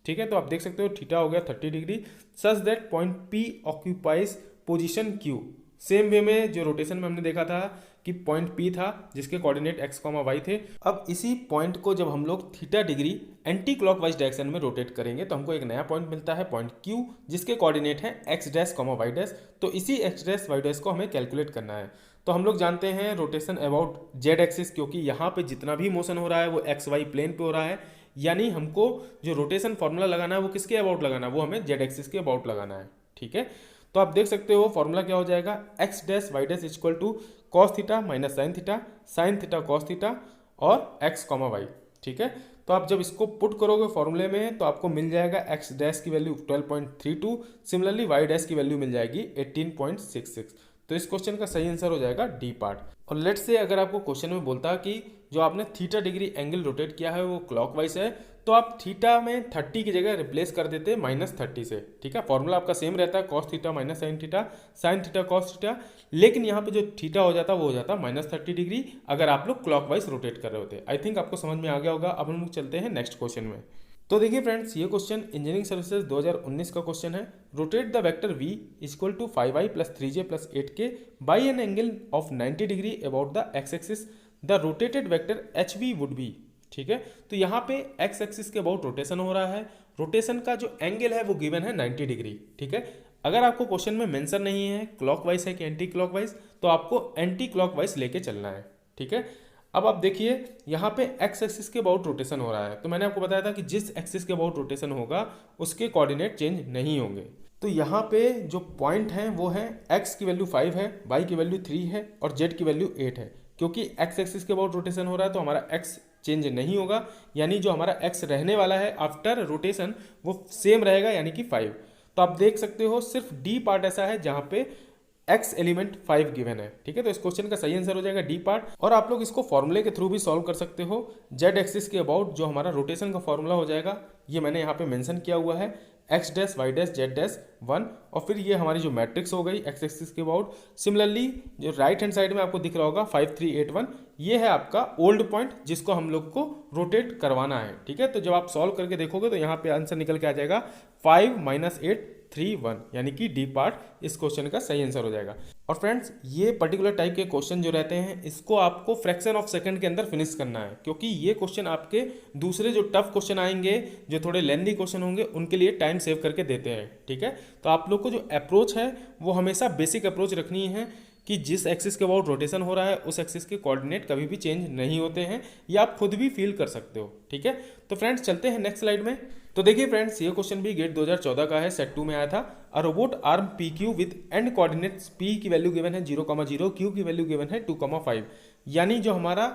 A: ठीक है। तो आप देख सकते हो थीटा हो गया 30 degree such that point P occupies position Q। Same way में जो रोटेशन में हमने देखा था कि पॉइंट P था जिसके कोऑर्डिनेट x, y थे। अब इसी पॉइंट को जब हम लोग theta degree anti clockwise direction में रोटेट करेंगे तो हमको एक नया पॉइंट मिलता है पॉइंट Q जिसके कोऑर्डिनेट है x डैश, y डैश। तो इसी x डैश, y डैश को हमें कैलकुलेट करना है। तो हम लोग जानते हैं रोटेशन अबाउट जेड एक्सिस, क्योंकि यहाँ पे जितना भी मोशन हो रहा है वो एक्स वाई प्लेन पे हो रहा है, यानी हमको जो रोटेशन फॉर्मूला लगाना है वो किसके अबाउट लगाना है, वो हमें जेड एक्सिस के अबाउट लगाना है, ठीक है। तो आप देख सकते हो फॉर्मूला क्या हो जाएगा, x dash y dash equal to cos theta minus sine theta cos theta और x, y, ठीक है। तो आप जब इसको पुट करोगे फॉर्मूले में तो आपको मिल जाएगा x डैश की वैल्यू 12.32, सिमिलरली y डैश की वैल्यू मिल जाएगी 18.66। तो इस क्वेश्चन का सही आंसर हो जाएगा डी पार्ट। और लेट्स से अगर आपको क्वेश्चन में बोलता है कि जो आपने थीटा डिग्री एंगल रोटेट किया है वो क्लॉकवाइज है, तो आप थीटा में 30 की जगह रिप्लेस कर देते -30 से, ठीक है। फॉर्मूला आपका सेम रहता है cos theta minus sine theta cos theta, लेकिन यहाँ पे जो थीटा हो जाता है वो हो जाता है -30 डिग्री अगर आप लोग क्लॉकवाइज रोटेट कर रहे होते। आई थिंक आपको समझ में आ गया होगा। अब हम लोग चलते हैं नेक्स्ट क्वेश्चन में। तो देखिए फ्रेंड्स ये क्वेश्चन इंजीनियरिंग सर्विसेज 2019 का क्वेश्चन है। Rotate the vector v equal to 5i + 3j + 8k by an angle of 90 degree about the x axis, the rotated vector hv would be, ठीक है। तो यहाँ पे x एक्सिस के अबाउट रोटेशन हो रहा है, रोटेशन का जो एंगल है वो गिवन है 90 डिग्री, ठीक है। अगर आपको क्वेश्चन में मेंशन नहीं है क्लॉकवाइज है कि एंटी क्लॉकवाइज, तो आपको एंटी क्लॉकवाइज लेके चलना है, ठीक है। अब आप देखिए यहाँ पे x एक्सिस के अबाउट रोटेशन हो रहा है, तो मैंने आपको बताया था कि जिस एक्सिस के अबाउट रोटेशन होगा उसके कोऑर्डिनेट चेंज नहीं होंगे। तो यहाँ पे जो पॉइंट है वो है x की वैल्यू 5 है, y की वैल्यू 3 है और z की वैल्यू 8 है। क्योंकि x एक्सिस के अबाउट रोटेशन हो रहा है तो हमारा x चेंज नहीं होगा, यानी जो हमारा x रहने वाला है आफ्टर रोटेशन वो सेम रहेगा, यानी कि 5। तो आप देख सकते हो सिर्फ डी पार्ट ऐसा है जहाँ पे x एलिमेंट 5 गिवन है, ठीक है। तो इस क्वेश्चन का सही आंसर हो जाएगा डी पार्ट। और आप लोग इसको फॉर्मूले के थ्रू भी सॉल्व कर सकते हो। जेड एक्सिस के अबाउट जो हमारा रोटेशन का फॉर्मूला हो जाएगा ये मैंने यहाँ पे मेंशन किया हुआ है, x dash y dash z dash 1, और फिर ये हमारी जो मैट्रिक्स हो गई x एक्सिस के अबाउट। सिमिलरली जो राइट हैंड साइड में आपको दिख रहा होगा 5 3 8 1, ये है आपका ओल्ड पॉइंट जिसको हम लोग को रोटेट करवाना है, ठीक है। तो जब आप सॉल्व करके देखोगे तो यहाँ पे आंसर निकल के आ जाएगा 5 - 8 3 1, यानी कि डी पार्ट इस क्वेश्चन का सही आंसर हो जाएगा। और फ्रेंड्स ये पर्टिकुलर टाइप के क्वेश्चन जो रहते हैं इसको आपको फ्रैक्शन ऑफ सेकंड के अंदर फिनिश करना है, क्योंकि ये क्वेश्चन आपके दूसरे जो टफ क्वेश्चन आएंगे, जो थोड़े लेंदी क्वेश्चन होंगे, उनके लिए टाइम सेव करके देते हैं। ठीक है, तो आप लोग को जो अप्रोच है वो हमेशा बेसिक अप्रोच रखनी है कि जिस एक्सिस के अबाउट रोटेशन हो रहा है उस एक्सिस के कोऑर्डिनेट कभी भी चेंज नहीं होते हैं, ये आप खुद भी फील कर सकते हो। ठीक है, तो फ्रेंड्स चलते हैं नेक्स्ट स्लाइड में। तो देखिए फ्रेंड्स, ये क्वेश्चन भी गेट 2014 का है, सेट 2 में आया था। A robot arm P Q with and coordinates P की वैल्यू गिवन है 0,0, क्यू की वैल्यू गिवन है 2,5। यानी जो हमारा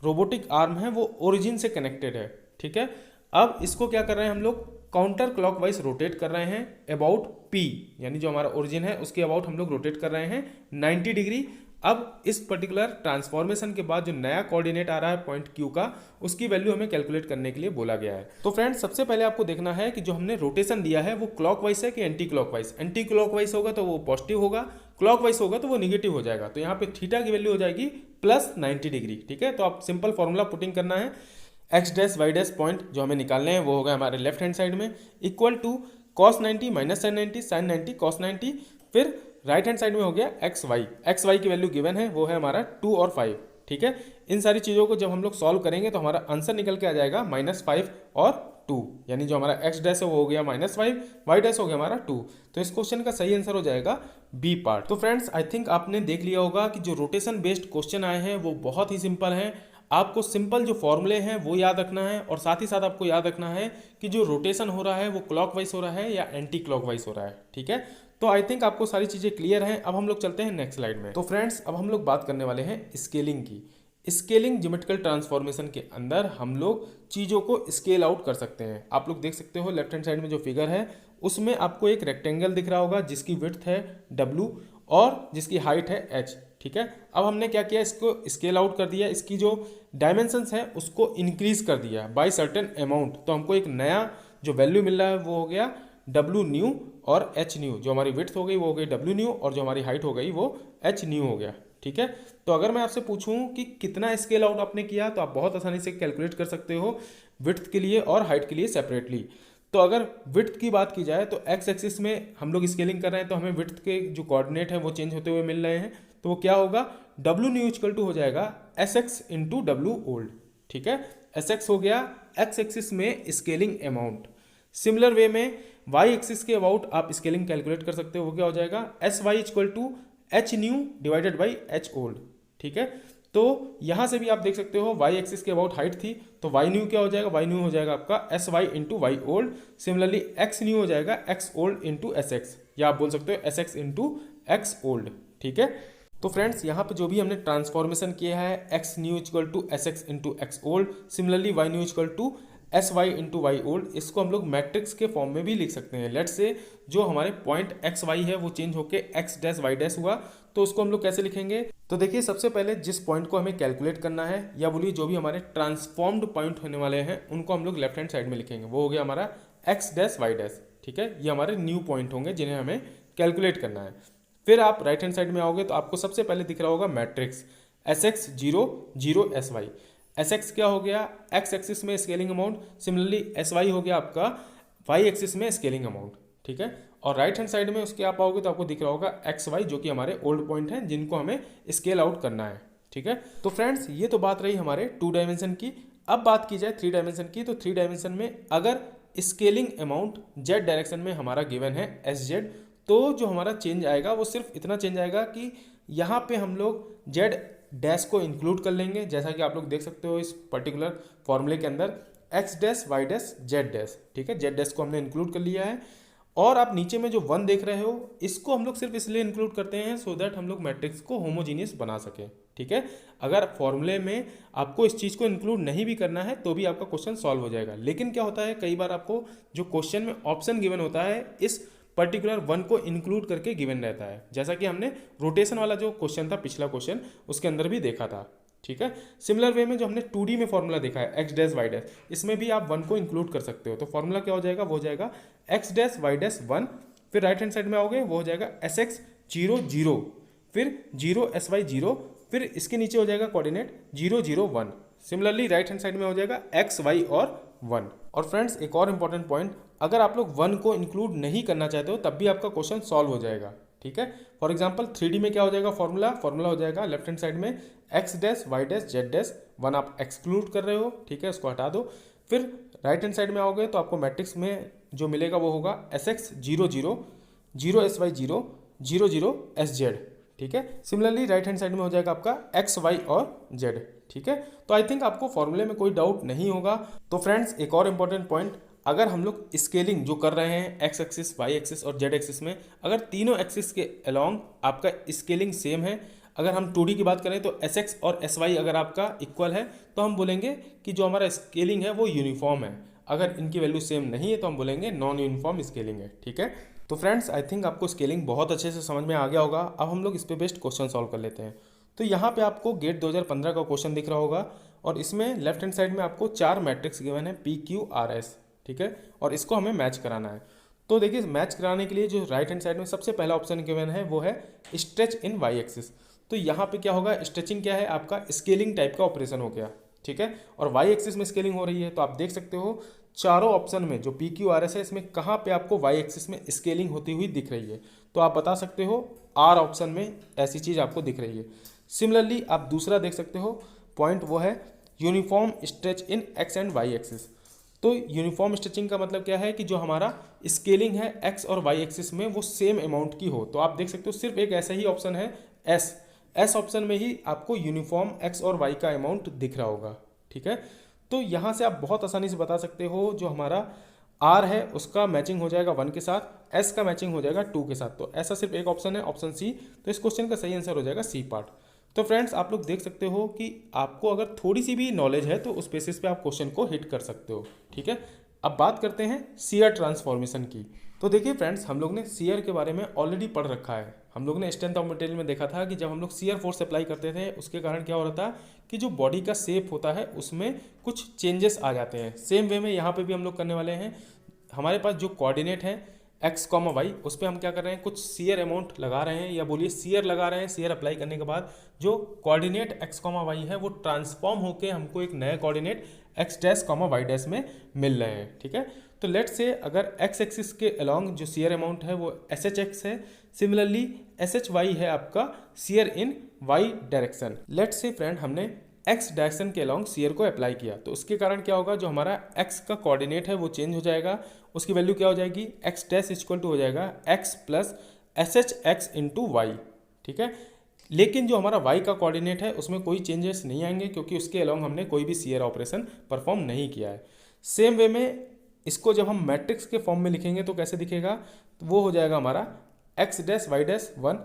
A: रोबोटिक आर्म है वो ओरिजिन से कनेक्टेड है। ठीक है, अब इसको क्या कर रहे हैं हम लोग, काउंटर क्लॉकवाइज रोटेट कर रहे हैं अबाउट पी, यानी जो हमारा ओरिजिन है उसके अबाउट हम लोग रोटेट कर रहे हैं 90 डिग्री। अब इस पर्टिकुलर ट्रांसफॉर्मेशन के बाद जो नया कोऑर्डिनेट आ रहा है पॉइंट क्यू का, उसकी वैल्यू हमें कैलकुलेट करने के लिए बोला गया है। तो फ्रेंड्स सबसे पहले आपको देखना है कि जो हमने रोटेशन दिया है वो क्लॉकवाइज है कि एंटी क्लॉकवाइज। एंटी क्लॉकवाइज होगा तो वो पॉजिटिव होगा, क्लॉकवाइज होगा तो वो निगेटिव हो जाएगा। तो यहाँ पे थीटा की वैल्यू हो जाएगी प्लस 90 डिग्री। ठीक है, तो आप सिंपल फॉर्मूला पुटिंग करना है, X dash Y dash point जो हमें निकालने हैं वो होगा हमारे लेफ्ट हैंड साइड में, equal to cos 90 minus sine 90 sine 90 cos 90, फिर राइट हैंड साइड में हो गया एक्स वाई की वैल्यू गिवन है वो है हमारा 2 और 5। ठीक है, इन सारी चीज़ों को जब हम लोग सॉल्व करेंगे तो हमारा आंसर निकल के आ जाएगा -5 और 2, यानी जो हमारा एक्स डैश है वो हो गया -5, वाई डैश हो गया हमारा 2। तो इस क्वेश्चन का सही आंसर हो जाएगा बी पार्ट। तो फ्रेंड्स आई थिंक आपने देख लिया होगा कि जो रोटेशन बेस्ड क्वेश्चन आए हैं वो बहुत ही सिंपल हैं। आपको सिंपल जो फॉर्मूले हैं वो याद रखना है, और साथ ही साथ आपको याद रखना है कि जो रोटेशन हो रहा है वो क्लॉकवाइज हो रहा है या एंटी क्लॉकवाइज हो रहा है। ठीक है, तो आई थिंक आपको सारी चीज़ें क्लियर हैं। अब हम लोग चलते हैं नेक्स्ट स्लाइड में। तो फ्रेंड्स अब हम लोग बात करने वाले हैं स्केलिंग की। स्केलिंग ज्योमेट्रिकल ट्रांसफॉर्मेशन के अंदर हम लोग चीज़ों को स्केल आउट कर सकते हैं। आप लोग देख सकते हो लेफ्ट हैंड साइड में जो फिगर है उसमें आपको एक रेक्टेंगल दिख रहा होगा जिसकी विड्थ है W और जिसकी हाइट है H। ठीक है, अब हमने क्या किया, इसको स्केल आउट कर दिया, इसकी जो डायमेंशंस है उसको इंक्रीज कर दिया बाय सर्टेन अमाउंट। तो हमको एक नया जो वैल्यू मिल रहा है वो हो गया W न्यू और H न्यू। जो हमारी विड्थ हो गई वो हो गई W न्यू और जो हमारी हाइट हो गई वो H न्यू हो गया। ठीक है, तो अगर मैं आपसे पूछूं कि कितना स्केल आउट आपने किया तो आप बहुत आसानी से कैलकुलेट कर सकते हो विड्थ के लिए और हाइट के लिए सेपरेटली। तो अगर विड्थ की बात की जाए तो एक्स एक्सिस में हम लोग स्केलिंग कर रहे हैं तो हमें विड्थ के जो कोऑर्डिनेट है वो चेंज होते हुए मिल रहे हैं। तो वो क्या होगा, W न्यू इक्वल टू हो जाएगा SX इंटू W ओल्ड। ठीक है, SX हो गया एक्स एक्सिस में स्केलिंग अमाउंट। सिमिलर वे में वाई एक्सिस के अबाउट आप स्केलिंग कैलकुलेट कर सकते हो, वो क्या हो जाएगा SY equal to H new divided by H old. ठीक है, तो यहां से भी आप देख सकते हो वाई एक्सिस के अबाउट हाइट थी तो वाई न्यू क्या हो जाएगा, वाई न्यू हो जाएगा आपका SY into Y old. Similarly X new हो जाएगा X ओल्ड इंटू SX, या आप बोल सकते हो SX इंटू X ओल्ड। ठीक है, तो फ्रेंड्स यहाँ पे जो भी हमने ट्रांसफॉर्मेशन किया है X new equal to SX into X old, similarly Y new equal to SY into Y old, इसको हम लोग मैट्रिक्स के फॉर्म में भी लिख सकते हैं। लेट्स से जो हमारे पॉइंट XY है वो चेंज होके X डैश Y डैश हुआ, तो उसको हम लोग कैसे लिखेंगे। तो देखिए सबसे पहले जिस पॉइंट को हमें कैलकुलेट करना है, या बोलिए जो भी हमारे ट्रांसफॉर्म्ड पॉइंट होने वाले हैं उनको हम लोग लेफ्ट हैंड साइड में लिखेंगे, वो हो गया हमारा X डैश Y डैश। ठीक है, ये हमारे न्यू पॉइंट होंगे जिन्हें हमें कैलकुलेट करना है। फिर आप राइट हैंड साइड में आओगे तो आपको सबसे पहले दिख रहा होगा मैट्रिक्स SX 0 0 SY। SX क्या हो गया, एक्स एक्सिस में स्केलिंग अमाउंट, सिमिलरली SY हो गया आपका वाई एक्सिस में स्केलिंग अमाउंट। ठीक है, और राइट हैंड साइड में उसके आप आओगे तो आपको दिख रहा होगा XY जो कि हमारे ओल्ड पॉइंट हैं जिनको हमें स्केल आउट करना है। ठीक है, तो फ्रेंड्स ये तो बात रही हमारे 2 डायमेंशन की। अब बात की जाए 3 डायमेंशन की, तो 3 डायमेंशन में अगर स्केलिंग अमाउंट Z डायरेक्शन में हमारा गिवन है SZ, तो जो हमारा चेंज आएगा वो सिर्फ इतना चेंज आएगा कि यहाँ पे हम लोग Z डैश को इंक्लूड कर लेंगे, जैसा कि आप लोग देख सकते हो इस पर्टिकुलर फॉर्मूले के अंदर X dash Y dash Z dash. ठीक है, Z डैश को हमने इंक्लूड कर लिया है, और आप नीचे में जो 1 देख रहे हो इसको हम लोग सिर्फ इसलिए इंक्लूड करते हैं सो दैट हम लोग मैट्रिक्स को होमोजीनियस बना सकें। ठीक है, अगर फॉर्मूले में आपको इस चीज़ को इंक्लूड नहीं भी करना है तो भी आपका क्वेश्चन सॉल्व हो जाएगा। लेकिन क्या होता है, कई बार आपको जो क्वेश्चन में ऑप्शन गिवन होता है इस पर्टिकुलर 1 को इंक्लूड करके गिवन रहता है, जैसा कि हमने रोटेशन वाला जो क्वेश्चन था पिछला क्वेश्चन उसके अंदर भी देखा था। ठीक है, सिमिलर वे में जो हमने 2D में फॉर्मूला देखा है X डैश Y डैश, इसमें भी आप 1 को इंक्लूड कर सकते हो। तो फॉर्मूला क्या हो जाएगा, वो हो जाएगा X डैश Y डैश 1, फिर राइट हैंड साइड में आओगे वो हो जाएगा SX 0 0, फिर 0 SY 0, फिर इसके नीचे हो जाएगा coordinate 0 0 1। Similarly right hand side में हो जाएगा X Y और 1। और फ्रेंड्स एक और इंपॉर्टेंट पॉइंट, अगर आप लोग 1 को इंक्लूड नहीं करना चाहते हो तब भी आपका क्वेश्चन सॉल्व हो जाएगा। ठीक है। फॉर एग्जांपल 3D में क्या हो जाएगा फॉर्मूला हो जाएगा लेफ्ट हैंड साइड में X dash Y dash Z dash, one आप एक्सक्लूड कर रहे हो, ठीक है, उसको हटा दो। फिर राइट हैंड साइड में आओगे तो आपको मैट्रिक्स में जो मिलेगा वो होगा S X 0 0 0 S Y 0 0 0 S Z, ठीक है। सिमिलरली राइट हैंड साइड में हो जाएगा आपका एक्स वाई और जेड, ठीक है। तो आई थिंक आपको फॉर्मूले में कोई डाउट नहीं होगा। तो फ्रेंड्स एक और इम्पॉर्टेंट पॉइंट, अगर हम लोग स्केलिंग जो कर रहे हैं एक्स एक्सिस वाई एक्सिस और जेड एक्सिस में, अगर तीनों एक्सिस के अलोंग आपका स्केलिंग सेम है, अगर हम 2D की बात करें तो एस एक्स और एस वाई अगर आपका इक्वल है तो हम बोलेंगे कि जो हमारा स्केलिंग है वो यूनिफॉर्म है। अगर इनकी वैल्यू सेम नहीं है तो हम बोलेंगे नॉन यूनिफॉर्म स्केलिंग है, ठीक है। तो फ्रेंड्स आई थिंक आपको स्केलिंग बहुत अच्छे से समझ में आ गया होगा। अब हम लोग इस पे बेस्ड क्वेश्चन सॉल्व कर लेते हैं। तो यहाँ पे आपको गेट 2015 का क्वेश्चन दिख रहा होगा और इसमें लेफ्ट हैंड साइड में आपको 4 मैट्रिक्स गिवन है PQRS, ठीक है, और इसको हमें मैच कराना है। तो देखिए मैच कराने के लिए जो राइट हैंड साइड में सबसे पहला ऑप्शन गिवन है वो है स्ट्रेच इन वाई एक्सिस। तो यहाँ पे क्या होगा, स्ट्रेचिंग क्या है आपका स्केलिंग टाइप का ऑपरेशन हो गया, ठीक है, और वाई एक्सिस में स्केलिंग हो रही है। तो आप देख सकते हो चारों ऑप्शन में जो PQRS है इसमें कहाँ पे आपको वाई एक्सिस में स्केलिंग होती हुई दिख रही है। तो आप बता सकते हो R ऑप्शन में ऐसी चीज़ आपको दिख रही है। सिमिलरली आप दूसरा देख सकते हो पॉइंट, वो है uniform stretch in X and Y axis. तो यूनिफॉर्म स्ट्रेचिंग का मतलब क्या है कि जो हमारा स्केलिंग है एक्स और वाई एक्सिस में वो सेम अमाउंट की हो। तो आप देख सकते हो सिर्फ एक ऐसा ही ऑप्शन है एस ऑप्शन में ही आपको यूनिफॉर्म एक्स और वाई का अमाउंट दिख रहा होगा, ठीक है। तो यहाँ से आप बहुत आसानी से बता सकते हो जो हमारा R है उसका मैचिंग हो जाएगा 1 के साथ, S का मैचिंग हो जाएगा 2 के साथ। तो ऐसा सिर्फ एक ऑप्शन है, ऑप्शन सी। तो इस क्वेश्चन का सही आंसर हो जाएगा सी पार्ट। तो फ्रेंड्स आप लोग देख सकते हो कि आपको अगर थोड़ी सी भी नॉलेज है तो उस बेसिस पे आप क्वेश्चन को हिट कर सकते हो, ठीक है। अब बात करते हैं सीयर ट्रांसफॉर्मेशन की। तो देखिए फ्रेंड्स हम लोग ने सीयर के बारे में ऑलरेडी पढ़ रखा है। हम लोग ने स्ट्रेंथ ऑफ मटेरियल में देखा था कि जब हम लोग सीयर फोर्स अप्लाई करते थे उसके कारण क्या हो रहा था कि जो बॉडी का शेप होता है उसमें कुछ चेंजेस आ जाते हैं। सेम वे में यहाँ पे भी हम लोग करने वाले हैं। हमारे पास जो कोऑर्डिनेट है एक्स कॉमा वाई, उस पर हम क्या कर रहे हैं, कुछ सीयर अमाउंट लगा रहे हैं, या बोलिए सीयर लगा रहे हैं। सीयर अप्लाई करने के बाद जो कोऑर्डिनेट एक्स कॉमा वाई है वो ट्रांसफॉर्म होकर हमको एक नया coordinate X dash comma Y dash में मिल रहे हैं, ठीक है। तो लेट से अगर एक्स एक्सिस के अलोंग जो सीयर अमाउंट है वो एस एच एक्स है, सिमिलरली एस एच वाई है आपका सीयर इन वाई डायरेक्शन। लेट से फ्रेंड हमने एक्स डायरेक्शन के अलोंग सीयर को अप्लाई किया तो उसके कारण क्या होगा, जो हमारा एक्स का कोऑर्डिनेट है वो चेंज हो जाएगा। उसकी वैल्यू क्या हो जाएगी, एक्स डैश इक्वल टू हो जाएगा X plus S H X into Y, ठीक है। लेकिन जो हमारा y का कोऑर्डिनेट है उसमें कोई चेंजेस नहीं आएंगे क्योंकि उसके अलोंग हमने कोई भी सीयर ऑपरेशन परफॉर्म नहीं किया है। सेम वे में इसको जब हम मैट्रिक्स के फॉर्म में लिखेंगे तो कैसे दिखेगा, तो वो हो जाएगा हमारा एक्स डैश वाई डैश 1,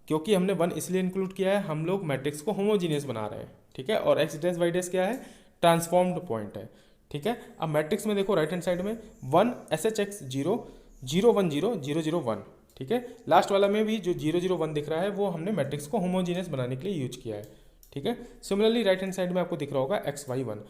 A: क्योंकि हमने 1 इसलिए इंक्लूड किया है, हम लोग मैट्रिक्स को होमोजीनियस बना रहे हैं, ठीक है। और एक्स डैश वाई डैश क्या है, ट्रांसफॉर्म्ड पॉइंट है, ठीक है। अब मैट्रिक्स में देखो राइट हैंड साइड में 1 एस एच एक्स 0 0 1 0 0 0 1, ठीक है। लास्ट वाला में भी जो 0 0 1 दिख रहा है वो हमने मैट्रिक्स को होमोजीनियस बनाने के लिए यूज किया है, ठीक है। सिमिलरली राइट हैंड साइड में आपको दिख रहा होगा एक्स वाई 1।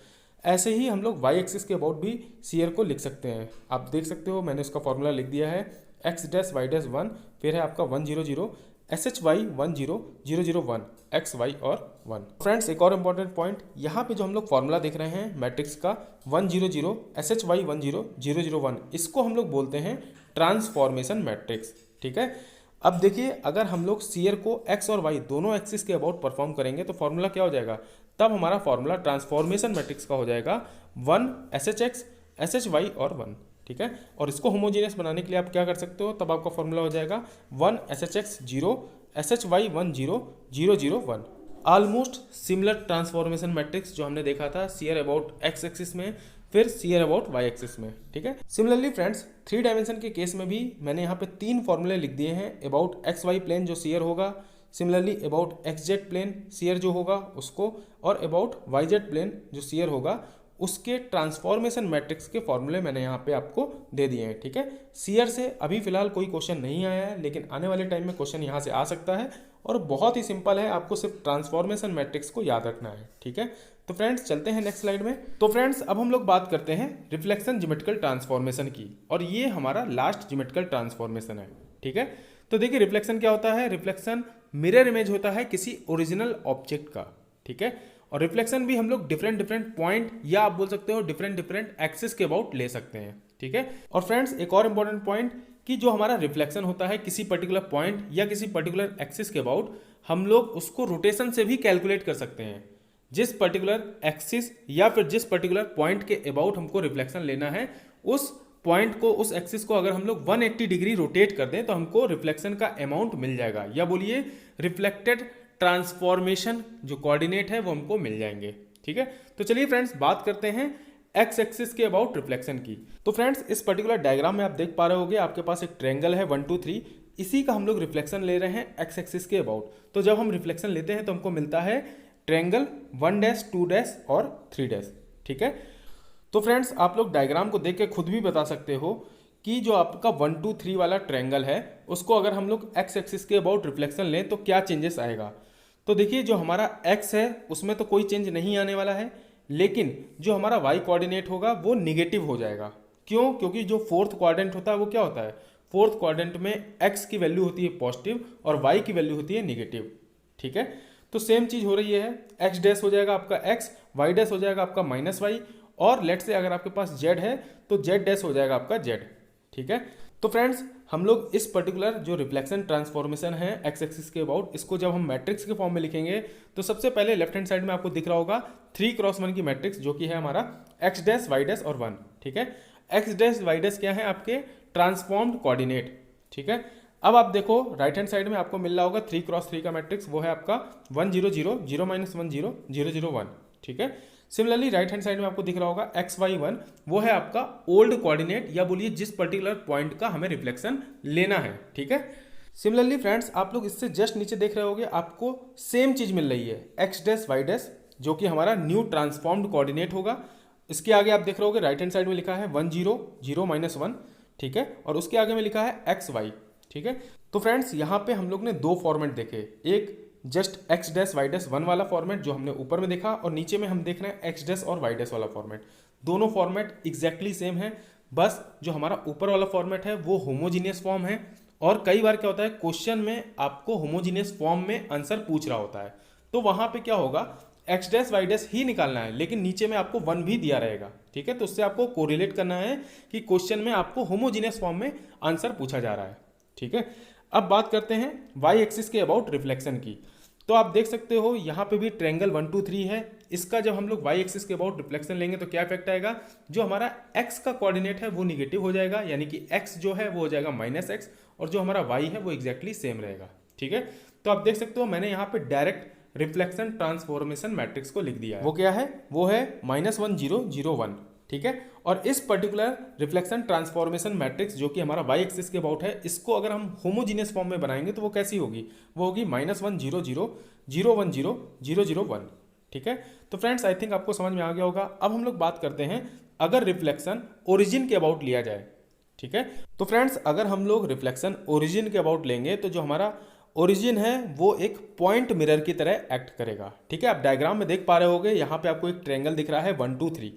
A: ऐसे ही हम लोग वाई एक्सिस के अबाउट भी सीयर को लिख सकते हैं। आप देख सकते हो मैंने उसका फॉर्मूला लिख दिया है, एक्स डैश वाई डैश 1, फिर है आपका 1 0 0 S H Y 1 0 0 0 1 X Y और 1। फ्रेंड्स एक और इंपॉर्टेंट पॉइंट, यहाँ पे जो हम लोग फॉर्मूला देख रहे हैं मैट्रिक्स का 1 0 0 एस एच वाई 1 0 0 0 1, इसको हम लोग बोलते हैं ट्रांसफॉर्मेशन मैट्रिक्स, ठीक है। अब देखिए अगर हम लोग सीयर को एक्स और वाई दोनों एक्सिस के अबाउट परफॉर्म करेंगे तो फॉर्मूला क्या हो जाएगा, तब हमारा फॉर्मूला ट्रांसफॉर्मेशन मैट्रिक्स का हो जाएगा 1 S H X S H Y और 1, ठीक है। और इसको होमोजीनियस बनाने के लिए आप क्या कर सकते हो, तब आपका फॉर्मूला हो जाएगा 1 S H X 0 S H Y 1 0 0 0 1। Almost similar transformation matrix जो हमने देखा था सीयर अबाउट एक्स एक्सिस में, फिर सीयर अबाउट वाई एक्सिस में, ठीक है। सिमिलरली फ्रेंड्स 3 डायमेंशन के केस में भी मैंने यहाँ पे 3 फॉर्मूले लिख दिए हैं। अबाउट एक्स वाई प्लेन जो सीयर होगा, similarly about X Z plane shear जो होगा उसको, और अबाउट वाई जेड प्लेन जो सीयर होगा उसके ट्रांसफॉर्मेशन मैट्रिक्स के फॉर्मूले मैंने यहाँ पे आपको दे दिए हैं, ठीक है। सीयर से अभी फिलहाल कोई क्वेश्चन नहीं आया है, लेकिन आने वाले टाइम में क्वेश्चन यहाँ से आ सकता है और बहुत ही सिंपल है, आपको सिर्फ ट्रांसफॉर्मेशन मैट्रिक्स को याद रखना है, ठीक है। तो फ्रेंड्स चलते हैं नेक्स्ट स्लाइड में। तो फ्रेंड्स अब हम लोग बात करते हैं रिफ्लेक्शन ज्योमेट्रिकल ट्रांसफॉर्मेशन की, और ये हमारा लास्ट ज्योमेट्रिकल ट्रांसफॉर्मेशन है, ठीक है। तो देखिए रिफ्लेक्शन क्या होता है, रिफ्लेक्शन मिरर इमेज होता है किसी ओरिजिनल ऑब्जेक्ट का, ठीक है। और रिफ्लेक्शन भी हम लोग डिफरेंट पॉइंट या आप बोल सकते हो डिफरेंट एक्सिस के अबाउट ले सकते हैं, ठीक है। और फ्रेंड्स एक और इंपॉर्टेंट पॉइंट कि जो हमारा रिफ्लेक्शन होता है किसी पर्टिकुलर पॉइंट या किसी पर्टिकुलर एक्सिस के अबाउट, हम लोग उसको रोटेशन से भी कैलकुलेट कर सकते हैं। जिस पर्टिकुलर एक्सिस या फिर जिस पर्टिकुलर पॉइंट के अबाउट हमको रिफ्लेक्शन लेना है, उस पॉइंट को, उस एक्सिस को अगर हम लोग 180 डिग्री रोटेट कर दें तो हमको रिफ्लेक्शन का अमाउंट मिल जाएगा, या बोलिए रिफ्लेक्टेड ट्रांसफॉर्मेशन जो कोऑर्डिनेट है वो हमको मिल जाएंगे। ठीक है, तो चलिए फ्रेंड्स बात करते हैं एक्स एक्सिस के अबाउट रिफ्लेक्शन की। तो फ्रेंड्स इस पर्टिकुलर डायग्राम में आप देख पा रहे होंगे आपके पास एक ट्रायंगल है 1 2 3, इसी का हम लोग रिफ्लेक्शन ले रहे हैं एक्स एक्सिस के अबाउट। तो जब हम रिफ्लेक्शन लेते हैं तो हमको मिलता है ट्रायंगल 1 डैश 2 डैश और 3 डैश। ठीक है, तो फ्रेंड्स आप लोग डायग्राम को देख के खुद भी बता सकते हो कि जो आपका 1 2 3 वाला ट्रायंगल है उसको अगर हम लोग एक्स एक्सिस के अबाउट रिफ्लेक्शन लें तो क्या चेंजेस आएगा। तो देखिए जो हमारा एक्स है उसमें तो कोई चेंज नहीं आने वाला है, लेकिन जो हमारा वाई कोऑर्डिनेट होगा वो निगेटिव हो जाएगा। क्यों? क्योंकि जो फोर्थ क्वाड्रेंट होता है वो क्या होता है, फोर्थ क्वाड्रेंट में एक्स की वैल्यू होती है पॉजिटिव और वाई की वैल्यू होती है निगेटिव। ठीक है, तो सेम चीज हो रही है, एक्स डैश हो जाएगा आपका एक्स, वाई डैश हो जाएगा आपका माइनस वाई, और लेट से अगर आपके पास जेड है तो जेड डैश हो जाएगा आपका जेड। ठीक है, तो फ्रेंड्स हम लोग इस पर्टिकुलर जो रिफ्लेक्शन ट्रांसफॉर्मेशन है एक्स एक्सिस के अबाउट, इसको जब हम मैट्रिक्स के फॉर्म में लिखेंगे तो सबसे पहले लेफ्ट हैंड साइड में आपको दिख रहा होगा 3x1 की मैट्रिक्स जो कि है हमारा एक्स डैश वाई डैश और 1। ठीक है, एक्स डैश वाई डैश क्या है आपके ट्रांसफॉर्म्ड कोऑर्डिनेट। ठीक है, अब आप देखो राइट हैंड साइड में आपको मिल रहा होगा 3x3 का मैट्रिक्स, वो है आपका 1 0 0 0 -1 0 0 0 1। ठीक है, सिमिलरली राइट हैंड साइड में आपको दिख रहा होगा xy1, वो है आपका ओल्ड कोऑर्डिनेट, या बोलिए जिस पर्टिकुलर पॉइंट का हमें रिफ्लेक्शन लेना है। ठीक है, सिमिलरली फ्रेंड्स आप लोग इससे जस्ट नीचे देख रहे होंगे आपको सेम चीज मिल रही है x डैश वाई डैश जो कि हमारा न्यू ट्रांसफॉर्म्ड कोऑर्डिनेट होगा। इसके आगे आप देख रहे होगे राइट हैंड साइड में लिखा है 1 0 0 -1। ठीक है, और उसके आगे में लिखा है xy। ठीक है, तो फ्रेंड्स यहाँ पे हम लोग ने दो फॉर्मेट देखे, एक just X dash Y dash 1 वाला फॉर्मेट जो हमने ऊपर में देखा, और नीचे में हम देख रहे हैं एक्स डैश और वाई डैश वाला फॉर्मेट। दोनों फॉर्मेट एग्जैक्टली सेम है, बस जो हमारा ऊपर वाला फॉर्मेट है वो होमोजीनियस फॉर्म है। और कई बार क्या होता है क्वेश्चन में आपको होमोजीनियस फॉर्म में आंसर पूछ रहा होता है, तो वहां पे क्या होगा एक्स डैश वाई डैश ही निकालना है, लेकिन नीचे में आपको 1 भी दिया रहेगा। ठीक है, तो उससे आपको कोरिलेट करना है कि क्वेश्चन में आपको होमोजीनियस फॉर्म में आंसर पूछा जा रहा है। ठीक है, अब बात करते हैं वाई एक्सिस के अबाउट रिफ्लेक्शन की। तो आप देख सकते हो यहाँ पे भी ट्रायंगल 1 2 3 है, इसका जब हम लोग वाई एक्सिस के अबाउट रिफ्लेक्शन लेंगे तो क्या इफेक्ट आएगा, जो हमारा एक्स का कोऑर्डिनेट है वो निगेटिव हो जाएगा, यानी कि एक्स जो है वो हो जाएगा -x, और जो हमारा वाई है वो एग्जैक्टली सेम रहेगा। ठीक है, तो आप देख सकते हो मैंने यहाँ पे डायरेक्ट रिफ्लेक्शन ट्रांसफॉर्मेशन मैट्रिक्स को लिख दिया है। वो क्या है, वो है -1 0 0 1। ठीक है, और इस पर्टिकुलर रिफ्लेक्शन ट्रांसफॉर्मेशन मैट्रिक्स जो कि हमारा वाई एक्सिस के अबाउट है, इसको अगर हम होमोजीनियस फॉर्म में बनाएंगे तो वो कैसी होगी, वो होगी -1 0 0 0 1 0 0 0 1। ठीक है, तो फ्रेंड्स आई थिंक आपको समझ में आ गया होगा। अब हम लोग बात करते हैं अगर रिफ्लेक्शन ओरिजिन के अबाउट लिया जाए। ठीक है, तो फ्रेंड्स अगर हम लोग रिफ्लेक्शन ओरिजिन के अबाउट लेंगे तो जो हमारा ओरिजिन है वो एक पॉइंट मिरर की तरह एक्ट करेगा। ठीक है, आप डायग्राम में देख पा रहे होगे यहाँ पे आपको एक ट्रायंगल दिख रहा है 1 2 3।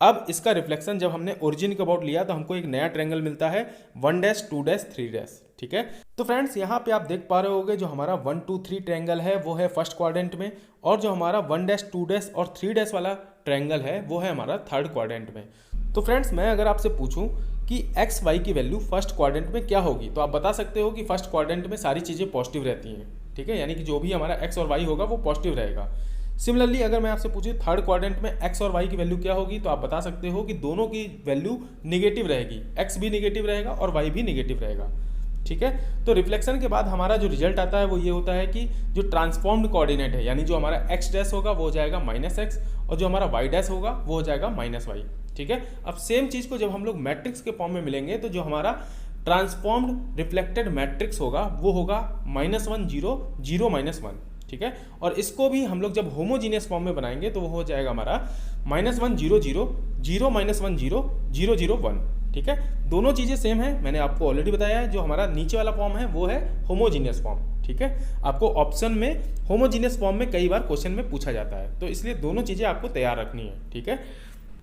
A: अब इसका रिफ्लेक्शन जब हमने ओरिजिन के अबाउट लिया तो हमको एक नया ट्रायंगल मिलता है 1 डैश 2 डैश 3 डैश। ठीक है, तो फ्रेंड्स यहाँ पे आप देख पा रहे होगे जो हमारा 1 2 3 ट्रायंगल है वो है फर्स्ट क्वाड्रेंट में, और जो हमारा 1 डैश 2 डैश और 3 डैश वाला ट्रायंगल है वो है हमारा थर्ड क्वाड्रेंट में। तो फ्रेंड्स मैं अगर आपसे पूछूं कि एक्स वाई की वैल्यू फर्स्ट क्वाड्रेंट में क्या होगी, तो आप बता सकते हो कि फर्स्ट क्वाड्रेंट में सारी चीज़ें पॉजिटिव रहती हैं। ठीक है, यानी कि जो भी हमारा एक्स और वाई होगा वो पॉजिटिव रहेगा। सिमिलरली अगर मैं आपसे पूछूं थर्ड क्वाड्रेंट में एक्स और वाई की वैल्यू क्या होगी, तो आप बता सकते हो कि दोनों की वैल्यू निगेटिव रहेगी, एक्स भी निगेटिव रहेगा और वाई भी निगेटिव रहेगा। ठीक है, तो रिफ्लेक्शन के बाद हमारा जो रिजल्ट आता है वो ये होता है कि जो ट्रांसफॉर्म्ड कोऑर्डिनेट है, यानी जो हमारा एक्स डैश होगा वो हो जाएगा -x, और जो हमारा वाई डैश होगा वो हो जाएगा -y। ठीक है, अब सेम चीज़ को जब हम लोग मैट्रिक्स के फॉर्म में मिलेंगे तो जो हमारा ट्रांसफॉर्म्ड रिफ्लेक्टेड मैट्रिक्स होगा वो होगा -1 0 0 -1। ठीक है, और इसको भी हम लोग जब होमोजीनियस फॉर्म में बनाएंगे तो वो हो जाएगा हमारा -1 0 0 0 -1 0 0 0 1। ठीक है, दोनों चीज़ें सेम है, मैंने आपको ऑलरेडी बताया है। जो हमारा नीचे वाला फॉर्म है वो है होमोजीनियस फॉर्म। ठीक है, आपको ऑप्शन में होमोजीनियस फॉर्म में कई बार क्वेश्चन में पूछा जाता है, तो इसलिए दोनों चीज़ें आपको तैयार रखनी है। ठीक है,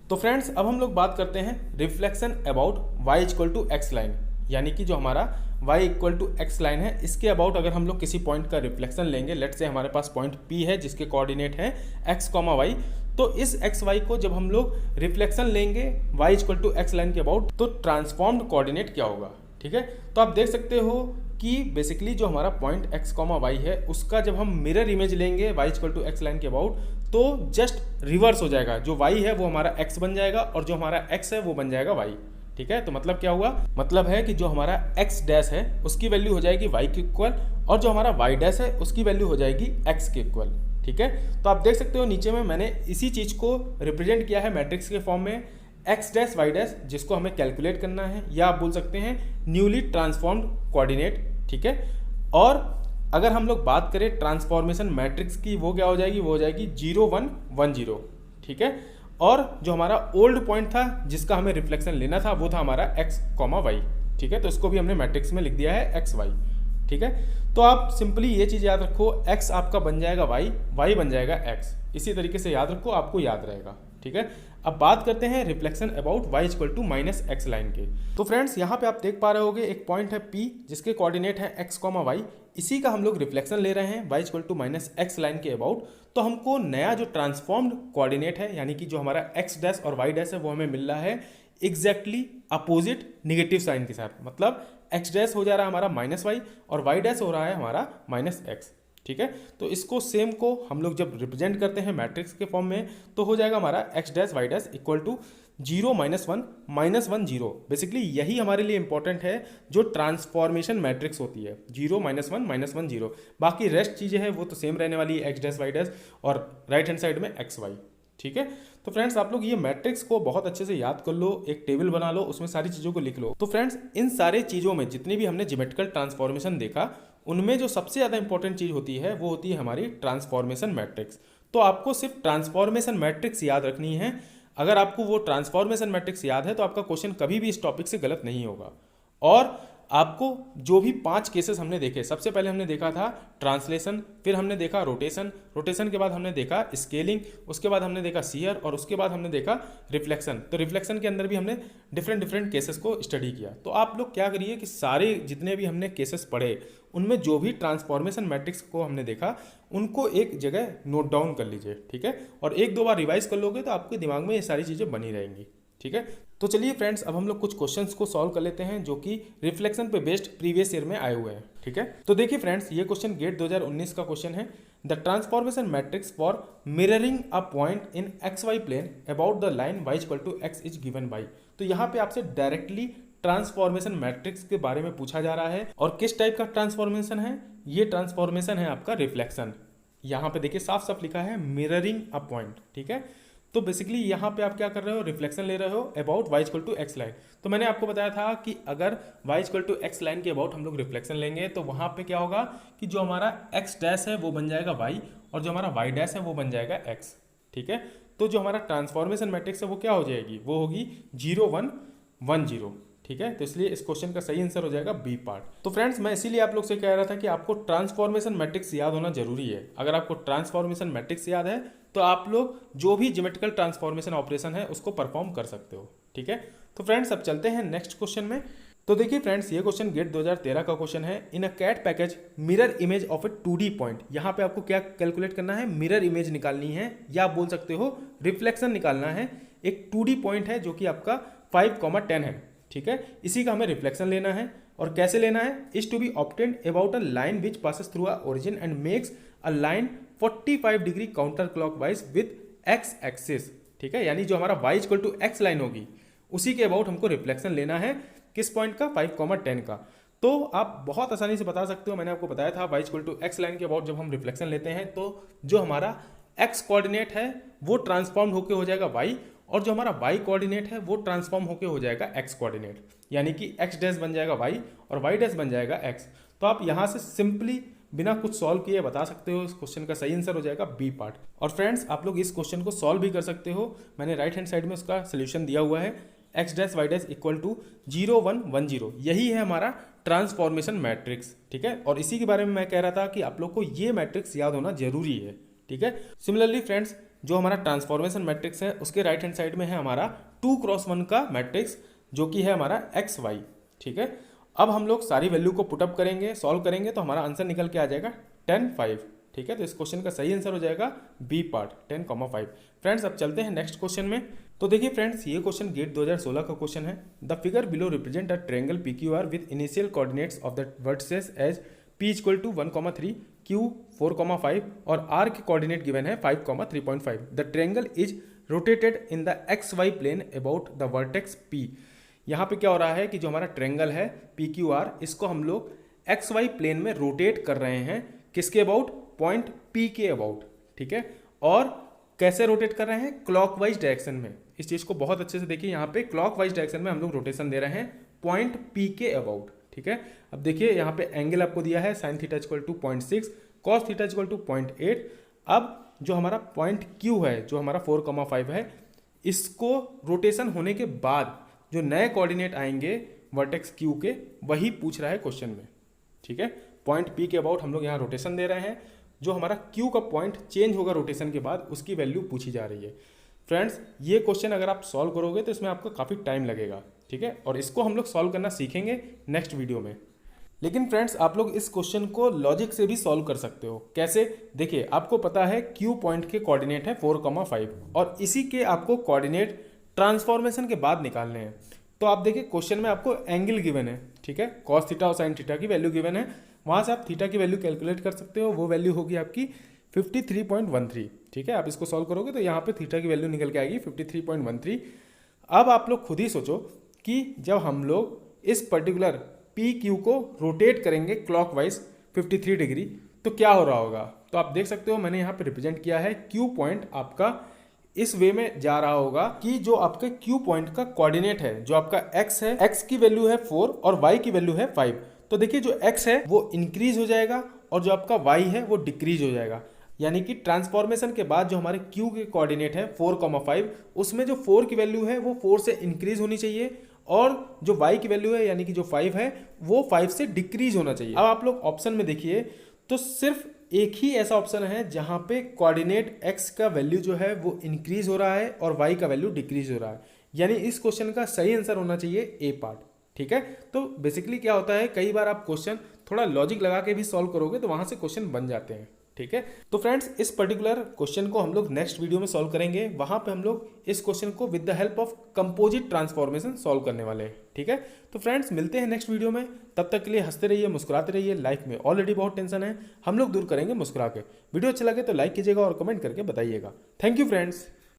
A: तो फ्रेंड्स अब हम लोग बात करते हैं reflection about y = x line, यानी कि जो हमारा y = x लाइन है, इसके अबाउट अगर हम लोग किसी पॉइंट का रिफ्लेक्शन लेंगे, लेट से हमारे पास पॉइंट P है जिसके कोऑर्डिनेट है x, y, तो इस एक्स वाई को जब हम लोग रिफ्लेक्शन लेंगे y = x लाइन के अबाउट, तो ट्रांसफॉर्म्ड कोऑर्डिनेट क्या होगा। ठीक है। तो आप देख सकते हो कि बेसिकली जो हमारा पॉइंट x, y है उसका जब हम मिरर इमेज लेंगे y equal to X line के अबाउट, तो जस्ट रिवर्स हो जाएगा। जो y है वो हमारा x बन जाएगा और जो हमारा x है वो बन जाएगा y। ठीक है, तो मतलब क्या हुआ, मतलब है कि जो हमारा x डैश है उसकी वैल्यू हो जाएगी y के इक्वल और जो हमारा y डैश है उसकी वैल्यू हो जाएगी x के इक्वल। ठीक है, तो आप देख सकते हो नीचे में मैंने इसी चीज़ को रिप्रेजेंट किया है मैट्रिक्स के फॉर्म में, x डैश y डैश, जिसको हमें कैलकुलेट करना है, या आप बोल सकते हैं न्यूली ट्रांसफॉर्म्ड कोऑर्डिनेट। ठीक है, और अगर हम लोग बात करें ट्रांसफॉर्मेशन मैट्रिक्स की, वो क्या हो जाएगी, वो हो जाएगी 0 1 1 0। ठीक है, और जो हमारा ओल्ड पॉइंट था जिसका हमें रिफ्लेक्शन लेना था वो था हमारा x, y। ठीक है, तो इसको भी हमने मैट्रिक्स में लिख दिया है x y। ठीक है, तो आप सिंपली ये चीज़ याद रखो, x आपका बन जाएगा y, y बन जाएगा x। इसी तरीके से याद रखो, आपको याद रहेगा। ठीक है, अब बात करते हैं reflection about y equal to minus X line के। तो फ्रेंड्स यहाँ पे आप देख पा रहे होगे एक पॉइंट है P जिसके कोऑर्डिनेट है x, y, इसी का हम लोग रिफ्लेक्शन ले रहे हैं y equal to minus X line के अबाउट। तो हमको नया जो ट्रांसफॉर्म्ड कोऑर्डिनेट है यानी कि जो हमारा x डैश और y डैश है वो हमें मिल रहा है एग्जैक्टली अपोजिट निगेटिव साइन के साथ, मतलब x डैश हो जा रहा है हमारा माइनस वाई और y डैश हो रहा है हमारा माइनस एक्स। ठीक है, तो इसको सेम को हम लोग जब रिप्रेजेंट करते हैं मैट्रिक्स के फॉर्म में तो हो जाएगा हमारा x dash y dash equal to 0 -1 -1 0। Basically यही हमारे लिए इंपॉर्टेंट है जो ट्रांसफॉर्मेशन मैट्रिक्स होती है, 0 -1 -1 0। बाकी रेस्ट चीज़ें हैं वो तो सेम रहने वाली है, x डैश y डैश और राइट हैंड साइड में x y। ठीक है, तो फ्रेंड्स आप लोग ये मैट्रिक्स को बहुत अच्छे से याद कर लो, एक टेबल बना लो, उसमें सारी चीज़ों को लिख लो। तो फ्रेंड्स इन सारे चीज़ों में जितनी भी हमने ज्योमेट्रिकल ट्रांसफॉर्मेशन देखा उनमें जो सबसे ज़्यादा इंपॉर्टेंट चीज़ होती है वो होती है हमारी ट्रांसफॉर्मेशन मैट्रिक्स। तो आपको सिर्फ ट्रांसफॉर्मेशन मैट्रिक्स याद रखनी है। अगर आपको वो ट्रांसफॉर्मेशन मैट्रिक्स याद है तो आपका क्वेश्चन कभी भी इस टॉपिक से गलत नहीं होगा। और आपको जो भी 5 केसेस हमने देखे, सबसे पहले हमने देखा था ट्रांसलेशन, फिर हमने देखा रोटेशन, रोटेशन के बाद हमने देखा स्केलिंग, उसके बाद हमने देखा शियर और उसके बाद हमने देखा रिफ्लेक्शन। तो रिफ्लेक्शन के अंदर भी हमने डिफरेंट केसेस को स्टडी किया। तो आप लोग क्या करिए कि सारे जितने भी हमने केसेस पढ़े उनमें जो भी ट्रांसफॉर्मेशन मैट्रिक्स को हमने देखा उनको एक जगह नोट डाउन कर लीजिए। ठीक है, और 1-2 बार रिवाइज कर लोगे तो आपके दिमाग में ये सारी चीज़ें बनी रहेंगी। ठीक है, तो चलिए फ्रेंड्स अब हम लोग कुछ क्वेश्चंस को सॉल्व कर लेते हैं जो कि रिफ्लेक्शन पे बेस्ड प्रीवियस ईयर में आए हुए हैं। ठीक है, तो देखिए फ्रेंड्स ये क्वेश्चन गेट 2019 का क्वेश्चन है। The transformation matrix for mirroring a point in X Y plane about the line y equal to X is given by. तो यहाँ पे आपसे डायरेक्टली ट्रांसफॉर्मेशन मैट्रिक्स के बारे में पूछा जा रहा है। और किस टाइप का ट्रांसफॉर्मेशन है ये? ट्रांसफॉर्मेशन है आपका रिफ्लेक्शन। यहाँ पे देखिए साफ साफ लिखा है मिररिंग अ पॉइंट। ठीक है, तो बेसिकली यहाँ पे आप क्या कर रहे हो, रिफ्लेक्शन ले रहे हो about y equal to X line. तो मैंने आपको बताया था कि अगर y equal to X line के अबाउट हम लोग रिफ्लेक्शन लेंगे तो वहाँ पे क्या होगा कि जो हमारा x डैश है वो बन जाएगा y और जो हमारा y डैश है वो बन जाएगा x। ठीक है, तो जो हमारा ट्रांसफॉर्मेशन मैट्रिक्स है वो क्या हो जाएगी, वो होगी 0 1 1 0। ठीक है, तो इसलिए इस क्वेश्चन का सही आंसर हो जाएगा बी पार्ट। तो फ्रेंड्स मैं इसीलिए आप लोग से कह रहा था कि आपको ट्रांसफॉर्मेशन मैट्रिक्स याद होना जरूरी है। अगर आपको ट्रांसफॉर्मेशन मैट्रिक्स याद है तो आप लोग जो भी ज्योमेट्रिकल ट्रांसफॉर्मेशन ऑपरेशन है उसको परफॉर्म कर सकते हो। ठीक है, तो फ्रेंड्स अब चलते हैं नेक्स्ट क्वेश्चन में। तो देखिए फ्रेंड्स ये क्वेश्चन गेट 2013 का क्वेश्चन है। In a cat package mirror image of a 2D point. यहाँ पे आपको क्या कैलकुलेट करना है, मिरर इमेज निकालनी है या आप बोल सकते हो रिफ्लेक्शन निकालना है। एक 2D पॉइंट है जो कि आपका 5,10 है। ठीक है, इसी का हमें रिफ्लेक्शन लेना है और कैसे लेना है, is to be obtained about a line which passes through a origin and makes a line 45 degree counter clockwise with X axis. ठीक है, यानी जो हमारा y equal to X line होगी उसी के अबाउट हमको रिफ्लेक्शन लेना है। किस पॉइंट का, 5,10 का। तो आप बहुत आसानी से बता सकते हो, मैंने आपको बताया था y equal to X line के अबाउट जब हम रिफ्लेक्शन लेते हैं तो जो हमारा x कोऑर्डिनेट है वो ट्रांसफॉर्म होकर हो जाएगा y और जो हमारा y कोऑर्डिनेट है वो ट्रांसफॉर्म होकर हो जाएगा x कोऑर्डिनेट, यानी कि x डैश बन जाएगा y और y डैश बन जाएगा x। तो आप यहाँ से सिंपली बिना कुछ सॉल्व किए बता सकते हो, इस क्वेश्चन का सही आंसर हो जाएगा बी पार्ट। और फ्रेंड्स आप लोग इस क्वेश्चन को सॉल्व भी कर सकते हो, मैंने राइट हैंड साइड में उसका सोल्यूशन दिया हुआ है। x dash y dash equal to 0 1 1 0, यही है हमारा ट्रांसफॉर्मेशन मैट्रिक्स। ठीक है, और इसी के बारे में मैं कह रहा था कि आप लोग को ये मैट्रिक्स याद होना जरूरी है। ठीक है, सिमिलरली फ्रेंड्स जो हमारा ट्रांसफॉर्मेशन मैट्रिक्स है उसके राइट हैंड साइड में है हमारा 2x1 का मैट्रिक्स जो कि है हमारा एक्स वाई। ठीक है, अब हम लोग सारी वैल्यू को पुटअप करेंगे, सॉल्व करेंगे तो हमारा आंसर निकल के आ जाएगा 10 5। ठीक है, तो इस क्वेश्चन का सही आंसर हो जाएगा बी पार्ट 10, 5। फ्रेंड्स अब चलते हैं नेक्स्ट क्वेश्चन में। तो देखिए फ्रेंड्स, ये क्वेश्चन गेट 2016 का क्वेश्चन है। The figure below represent a triangle PQR with initial coordinates of the vertices as P equal to 1,3, Q 4,5 और R के कोऑर्डिनेट गिवन है 5,3.5। The triangle is rotated in the XY plane about the vertex P। यहाँ पे क्या हो रहा है कि जो हमारा ट्रायंगल है PQR, इसको हम लोग XY प्लेन में रोटेट कर रहे हैं। किसके अबाउट? पॉइंट P के अबाउट, ठीक है। और कैसे रोटेट कर रहे हैं? क्लॉकवाइज डायरेक्शन में। इस चीज़ को बहुत अच्छे से देखिए, यहाँ पे क्लॉकवाइज डायरेक्शन में हम लोग रोटेशन दे रहे हैं पॉइंट P के अबाउट, ठीक है। अब देखिए यहाँ पे एंगल आपको दिया है sin theta equal to 0.6, cos theta equal to 0.8। अब जो हमारा पॉइंट Q है, जो हमारा 4,5 है, इसको रोटेशन होने के बाद जो नए कोऑर्डिनेट आएंगे वर्टेक्स Q के, वही पूछ रहा है क्वेश्चन में, ठीक है। पॉइंट P के अबाउट हम लोग यहाँ रोटेशन दे रहे हैं। जो हमारा Q का पॉइंट चेंज होगा रोटेशन के बाद, उसकी वैल्यू पूछी जा रही है। फ्रेंड्स, ये क्वेश्चन अगर आप सॉल्व करोगे तो इसमें आपको काफ़ी टाइम लगेगा, ठीक है। और इसको हम लोग सॉल्व करना सीखेंगे नेक्स्ट वीडियो में। लेकिन फ्रेंड्स, आप लोग इस क्वेश्चन को लॉजिक से भी सॉल्व कर सकते हो। कैसे? देखिए, आपको पता है Q पॉइंट के कोऑर्डिनेट है 4,5 और इसी के आपको कोऑर्डिनेट ट्रांसफॉर्मेशन के बाद निकालने हैं। तो आप देखिए क्वेश्चन में आपको एंगल गिवन है, ठीक है। कॉस थीटा और साइन थीटा की वैल्यू गिवन है। वहाँ से आप थीटा की वैल्यू कैलकुलेट कर सकते हो। वो वैल्यू होगी आपकी 53.13, ठीक है। आप इसको सॉल्व करोगे तो यहाँ पे थीटा की वैल्यू निकल के आएगी 53.13। अब आप लोग खुद ही सोचो कि जब हम लोग इस पर्टिकुलर PQ को रोटेट करेंगे क्लॉकवाइज 53 डिग्री, तो क्या हो रहा होगा। तो आप देख सकते हो, मैंने यहाँ पे रिप्रेजेंट किया है Q पॉइंट आपका इस वे में जा रहा होगा कि जो आपके Q पॉइंट का कोऑर्डिनेट है, जो आपका X है, X की वैल्यू है 4 और Y की वैल्यू है 5। तो देखिए, जो X है वो इंक्रीज हो जाएगा और जो आपका Y है वो डिक्रीज हो जाएगा। यानी कि ट्रांसफॉर्मेशन के बाद जो हमारे Q के कोऑर्डिनेट है 4,5, उसमें जो 4 की वैल्यू है वो 4 से इंक्रीज होनी चाहिए और जो Y की वैल्यू है यानी कि जो 5 है वो 5 से डिक्रीज होना चाहिए। अब आप लोग ऑप्शन में देखिए तो सिर्फ एक ही ऐसा ऑप्शन है जहां पे कोऑर्डिनेट X का वैल्यू जो है वो इंक्रीज हो रहा है और Y का वैल्यू डिक्रीज हो रहा है। यानी इस क्वेश्चन का सही आंसर होना चाहिए A पार्ट, ठीक है। तो बेसिकली क्या होता है, कई बार आप क्वेश्चन थोड़ा लॉजिक लगा के भी सॉल्व करोगे तो वहां से क्वेश्चन बन जाते हैं, ठीक है। तो फ्रेंड्स, इस पर्टिकुलर क्वेश्चन को हम लोग नेक्स्ट वीडियो में सॉल्व करेंगे। वहां पे हम लोग इस क्वेश्चन को with the help of composite transformation solve करने वाले हैं, ठीक है। तो फ्रेंड्स, मिलते हैं नेक्स्ट वीडियो में। तब तक के लिए हंसते रहिए, मुस्कुराते रहिए। लाइफ में ऑलरेडी बहुत टेंशन है, हम लोग दूर करेंगे मुस्कुरा के। वीडियो अच्छा लगे तो लाइक कीजिएगा और कमेंट करके बताइएगा। Thank you friends.